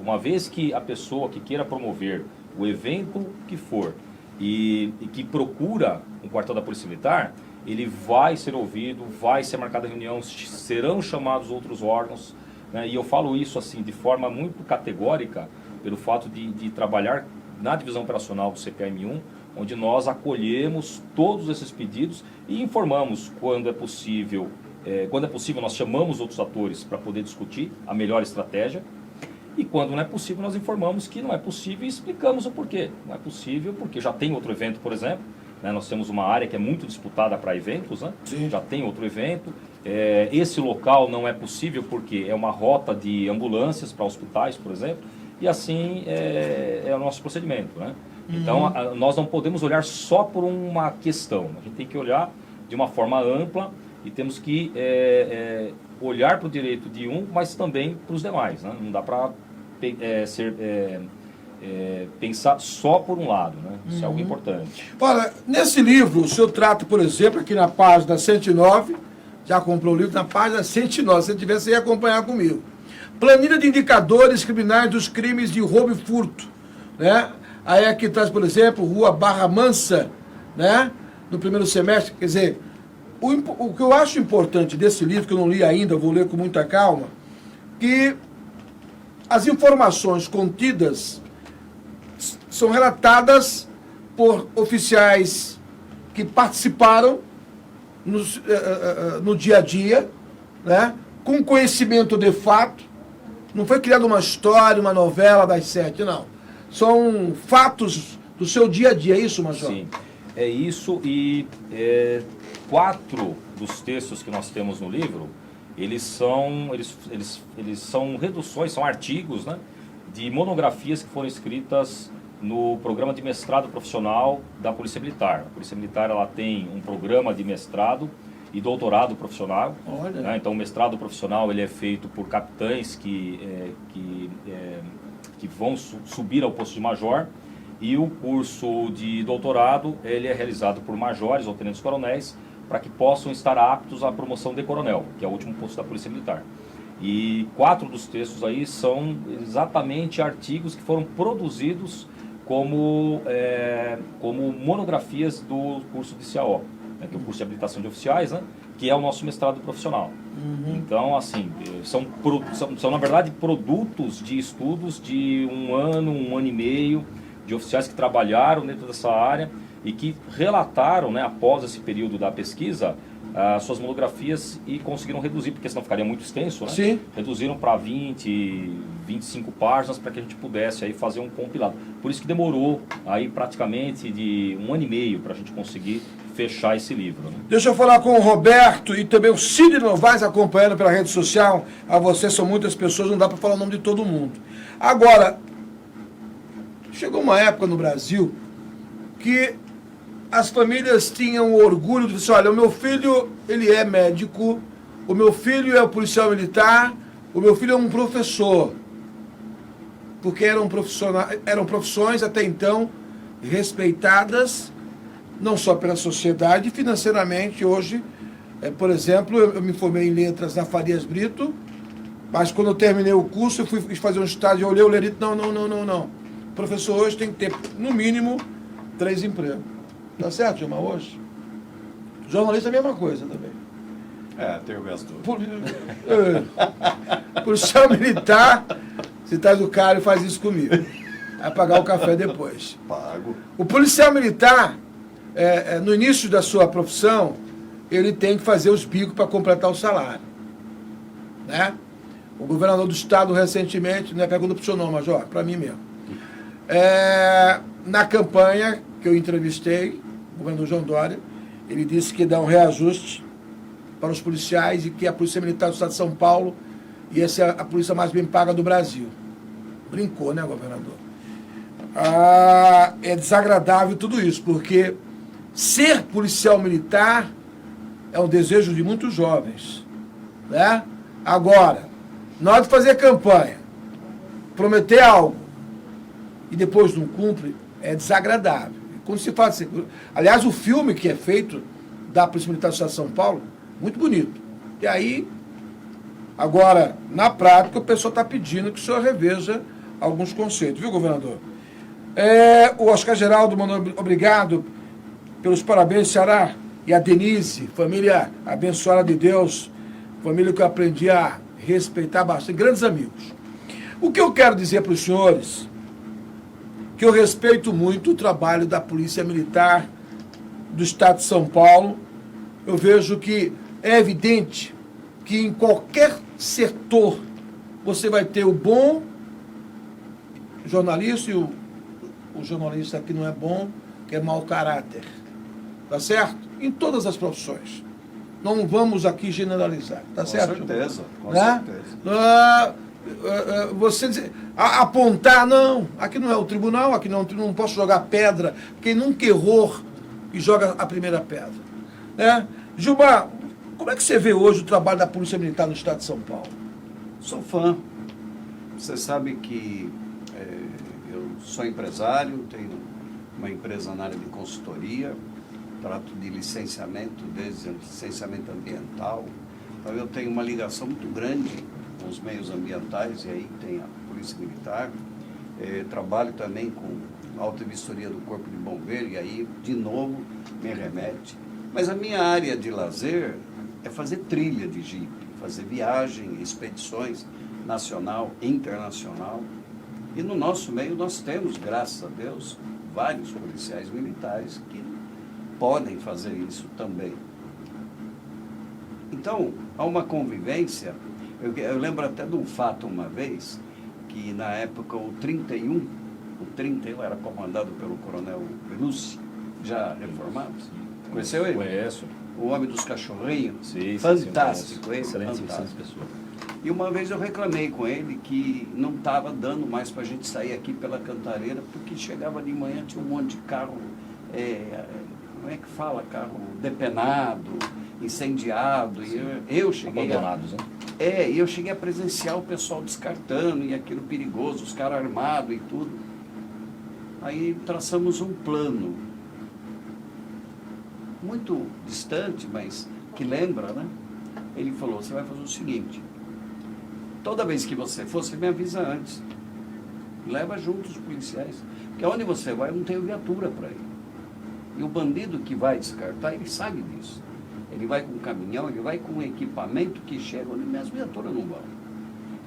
uma vez que a pessoa que queira promover o evento que for e que procura um quartel da Polícia Militar, ele vai ser ouvido, vai ser marcada reunião, serão chamados outros órgãos, né? E eu falo isso assim de forma muito categórica pelo fato de trabalhar na divisão operacional do CPM-1, onde nós acolhemos todos esses pedidos e informamos quando é possível. Quando é possível, nós chamamos outros atores para poder discutir a melhor estratégia. E quando não é possível, nós informamos que não é possível e explicamos o porquê. Não é possível porque já tem outro evento, por exemplo. Né? Nós temos uma área que é muito disputada para eventos, né? Já tem outro evento. Esse local não é possível porque é uma rota de ambulâncias para hospitais, por exemplo. E assim é o nosso procedimento, né? Então, nós não podemos olhar só por uma questão. A gente tem que olhar de uma forma ampla e temos que olhar para o direito de um, mas também para os demais, né? Não dá para pensar só por um lado, né? Isso é algo importante. Olha, nesse livro, o senhor trata, por exemplo, aqui na página 109, já comprou o livro, na página 109, se você tivesse aí acompanhar comigo. Planilha de indicadores criminais dos crimes de roubo e furto, né? Aí aqui traz, por exemplo, Rua Barra Mansa, né? No primeiro semestre, quer dizer, o que eu acho importante desse livro, que eu não li ainda, vou ler com muita calma, que as informações contidas são relatadas por oficiais que participaram no dia a dia, né? Com conhecimento de fato. Não foi criada uma história, uma novela das 7, não. São fatos do seu dia a dia, é isso, Major? Sim, é isso. E 4 dos textos que nós temos no livro, eles são reduções, são artigos, né, de monografias que foram escritas no programa de mestrado profissional da Polícia Militar. A Polícia Militar, ela tem um programa de mestrado e doutorado profissional. Né? Então, o mestrado profissional ele é feito por capitães que vão subir ao posto de major, e o curso de doutorado ele é realizado por majores ou tenentes-coronéis para que possam estar aptos à promoção de coronel, que é o último posto da Polícia Militar. E 4 dos textos aí são exatamente artigos que foram produzidos como monografias do curso de CAO, né, que é o curso de habilitação de oficiais, né, que é o nosso mestrado profissional. Então, assim, são na verdade produtos de estudos de um ano e meio, de oficiais que trabalharam dentro dessa área e que relataram, né, após esse período da pesquisa, as suas monografias e conseguiram reduzir, porque senão ficaria muito extenso, né? Sim. Reduziram para 20, 25 páginas para que a gente pudesse aí fazer um compilado. Por isso que demorou aí praticamente de 1 ano e meio para a gente conseguir fechar esse livro, né? Deixa eu falar com o Roberto e também o Cid Novaes acompanhando pela rede social. A você são muitas pessoas, não dá para falar o nome de todo mundo. Agora, chegou uma época no Brasil que as famílias tinham orgulho de dizer, olha, o meu filho, ele é médico, o meu filho é policial militar, o meu filho é um professor. Porque eram profissões até então respeitadas, não só pela sociedade, financeiramente. Hoje, por exemplo, eu me formei em letras na Farias Brito, mas quando eu terminei o curso, eu fui fazer um estágio, eu olhei o lerito, não. O professor hoje tem que ter, no mínimo, 3 empregos. Tá certo, Gilmar, hoje? Jornalista é a mesma coisa também. Tem o resto. Policial militar, se traz o cara e faz isso comigo. Vai pagar o café depois. Pago. O policial militar, no início da sua profissão, ele tem que fazer os bicos para completar o salário. Né? O governador do estado, recentemente, não é pergunta para o senhor não, Major, para mim mesmo. Na campanha que eu entrevistei, o governador João Dória, ele disse que dá um reajuste para os policiais e que a Polícia Militar do Estado de São Paulo ia ser a polícia mais bem paga do Brasil. Brincou, né, governador? É desagradável tudo isso, porque ser policial militar é um desejo de muitos jovens, né? Agora, na hora de fazer campanha, prometer algo e depois não cumpre, é desagradável. Quando se fala assim, aliás, o filme que é feito da Polícia Militar do Estado de São Paulo, muito bonito. E aí, agora, na prática, o pessoal está pedindo que o senhor reveja alguns conceitos, viu, governador? O Oscar Geraldo mandou obrigado pelos parabéns, Ceará, e a Denise, família abençoada de Deus, família que eu aprendi a respeitar bastante, grandes amigos. O que eu quero dizer para os senhores, que eu respeito muito o trabalho da Polícia Militar do Estado de São Paulo, eu vejo que é evidente que em qualquer setor você vai ter o bom jornalista e o jornalista que não é bom, que é mau caráter. Tá certo? Em todas as profissões. Não vamos aqui generalizar. Tá certo? Com certeza, com né? certeza. Você dizer, apontar, não, aqui não é o tribunal, aqui não posso jogar pedra, quem nunca errou e joga a primeira pedra. Né? Gilmar, como é que você vê hoje o trabalho da Polícia Militar no Estado de São Paulo? Sou fã. Você sabe que eu sou empresário, tenho uma empresa na área de consultoria, trato de licenciamento, desde licenciamento ambiental. Então eu tenho uma ligação muito grande com os meios ambientais, e aí tem a Polícia Militar. Trabalho também com alta vistoria do Corpo de Bombeiro, e aí, de novo, me remete. Mas a minha área de lazer é fazer trilha de jipe, fazer viagem, expedições nacional, internacional. E no nosso meio nós temos, graças a Deus, vários policiais militares que podem fazer isso também. Então, há uma convivência. Eu lembro até de um fato uma vez, que na época o 31 era comandado pelo coronel Belucci, já reformado. Conheceu ele? Conheço. O homem dos cachorrinhos. Sim, fantástico, sim, excelente fantástico. pessoa. E uma vez eu reclamei com ele que não estava dando mais para a gente sair aqui pela Cantareira, porque chegava de manhã, tinha um monte de carro, como é que fala? Carro depenado, incendiado. Sim. E eu cheguei abandonados, né? E eu cheguei a presenciar o pessoal descartando, e aquilo perigoso, os caras armados e tudo. Aí traçamos um plano, muito distante, mas que lembra, né? Ele falou, você vai fazer o seguinte, toda vez que você for, você me avisa antes. Leva junto os policiais, porque onde você vai, eu não tenho viatura para ir. E o bandido que vai descartar, ele sabe disso. Ele vai com um caminhão, ele vai com um equipamento que chega onde minhas viaturas não vão.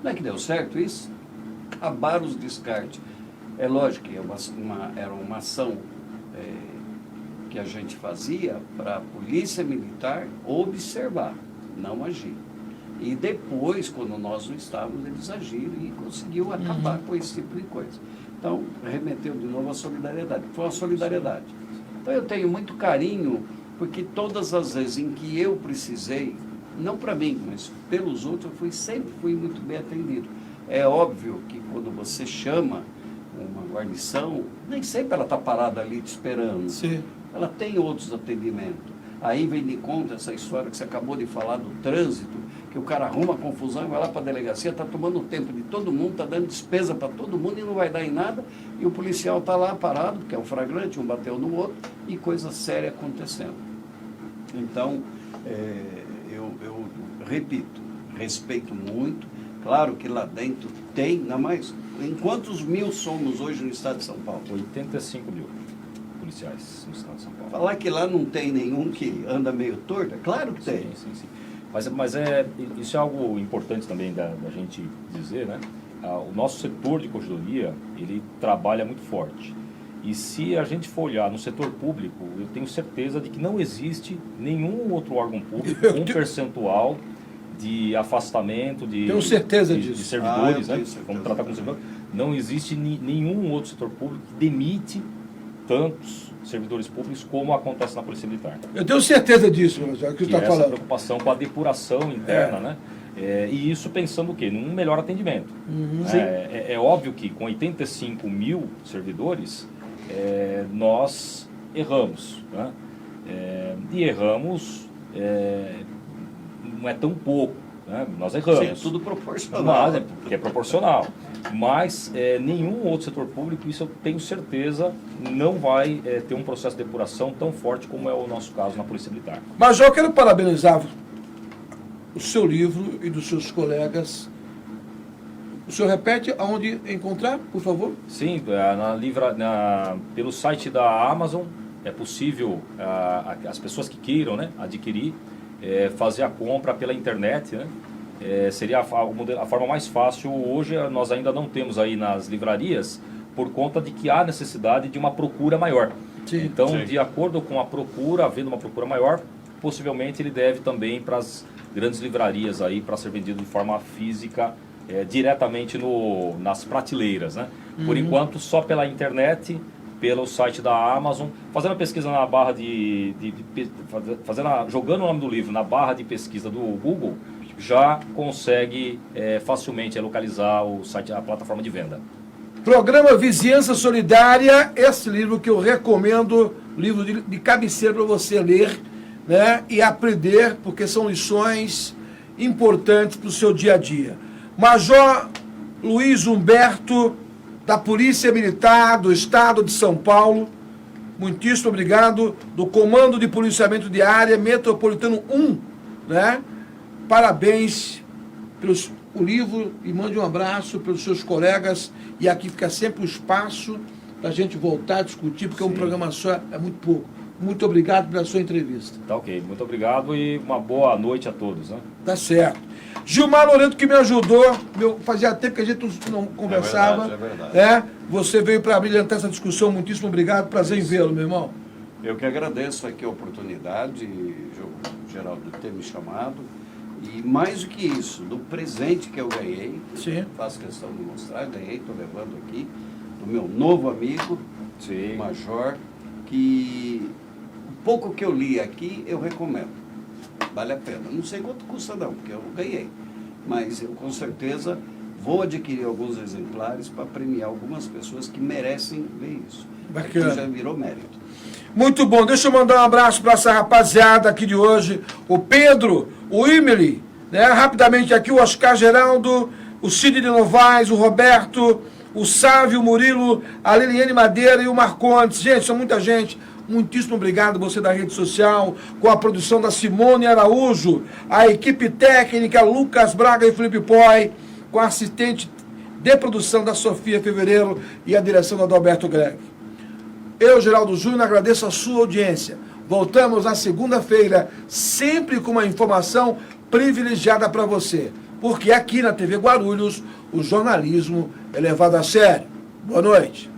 Não é que deu certo isso? Acabaram os descartes. É lógico que era uma ação que a gente fazia para a Polícia Militar observar, não agir. E depois, quando nós não estávamos, eles agiram e conseguiu acabar com esse tipo de coisa. Então, remeteu de novo à solidariedade. Foi uma solidariedade. Então, eu tenho muito carinho, porque todas as vezes em que eu precisei, não para mim, mas pelos outros, eu sempre fui muito bem atendido. É óbvio que quando você chama uma guarnição, nem sempre ela está parada ali te esperando. Sim. Ela tem outros atendimentos. Aí vem de conta essa história que você acabou de falar do trânsito, que o cara arruma confusão e vai lá para a delegacia, está tomando o tempo de todo mundo, está dando despesa para todo mundo e não vai dar em nada, e o policial está lá parado, porque é um flagrante, um bateu no outro, e coisa séria acontecendo. Então, eu repito, respeito muito, claro que lá dentro tem, ainda mais, em quantos mil somos hoje no estado de São Paulo? 85 mil policiais no estado de São Paulo. Falar que lá não tem nenhum que anda meio torto, claro que tem. Sim. Mas isso é algo importante também da gente dizer, né? O nosso setor de corregedoria, ele trabalha muito forte. E se a gente for olhar no setor público, eu tenho certeza de que não existe nenhum outro órgão público com um percentual de afastamento tenho certeza de servidores, né? Vamos tratar com servidores. Não existe nenhum outro setor público que demite tantos servidores públicos como acontece na Polícia Militar. Eu tenho certeza disso, Major, que você está falando. Essa preocupação com a depuração interna, né? E isso pensando o quê? Num melhor atendimento. É óbvio que com 85 mil servidores, nós erramos. Né? E erramos, não é tão pouco. Né? Nós erramos. Sim, é tudo proporcional. Mas, porque é proporcional. Mas nenhum outro setor público, isso eu tenho certeza, não vai ter um processo de depuração tão forte como é o nosso caso na Polícia Militar. Major, eu quero parabenizar o seu livro e dos seus colegas. O senhor repete aonde encontrar, por favor? Sim, pelo site da Amazon é possível as pessoas que queiram, né, adquirir, fazer a compra pela internet, né? Seria a forma mais fácil. Hoje nós ainda não temos aí nas livrarias, por conta de que há necessidade de uma procura maior. Sim, então, sim. De acordo com a procura, havendo uma procura maior, possivelmente ele deve também para as grandes livrarias aí, para ser vendido de forma física, diretamente nas prateleiras, né? Por enquanto, só pela internet, pelo site da Amazon, fazendo a pesquisa na barra jogando o nome do livro na barra de pesquisa do Google, já consegue facilmente localizar o site, a plataforma de venda. Programa Vizinhança Solidária, esse livro que eu recomendo, livro de cabeceira para você ler, né, e aprender, porque são lições importantes para o seu dia a dia. Major Luiz Humberto, da Polícia Militar do Estado de São Paulo, muitíssimo obrigado, do Comando de Policiamento de Área Metropolitano 1, né? Parabéns pelos o livro e mande um abraço pelos seus colegas, e aqui fica sempre o espaço para a gente voltar a discutir, porque um programa só é muito pouco. Muito obrigado pela sua entrevista. Tá ok, muito obrigado e uma boa noite a todos. Né? Tá certo. Gilmar Loreto, que me ajudou, fazia tempo que a gente não conversava. É verdade. Você veio para brilhantar essa discussão, muitíssimo obrigado, prazer em vê-lo, meu irmão. Eu que agradeço aqui a oportunidade, Geraldo, de ter me chamado. E mais do que isso, do presente que eu ganhei, Sim. Faço questão de mostrar, ganhei, estou levando aqui, do meu novo amigo, Sim. Major, que o pouco que eu li aqui, eu recomendo. Vale a pena. Não sei quanto custa não, porque eu ganhei. Mas eu com certeza vou adquirir alguns exemplares para premiar algumas pessoas que merecem ver isso. Bacana. Aqui já virou mérito. Muito bom, deixa eu mandar um abraço para essa rapaziada aqui de hoje, o Pedro, o Emily, né? Rapidamente aqui o Oscar Geraldo, o Cid de Novaes, o Roberto, o Sávio, o Murilo, a Liliane Madeira e o Marcondes. Gente, são muita gente. Muitíssimo obrigado você da rede social, com a produção da Simone Araújo, a equipe técnica Lucas Braga e Felipe Poi, com a assistente de produção da Sofia Fevereiro e a direção do Adalberto Greg. Eu, Geraldo Júnior, agradeço a sua audiência. Voltamos na segunda-feira, sempre com uma informação privilegiada para você. Porque aqui na TV Guarulhos, o jornalismo é levado a sério. Boa noite.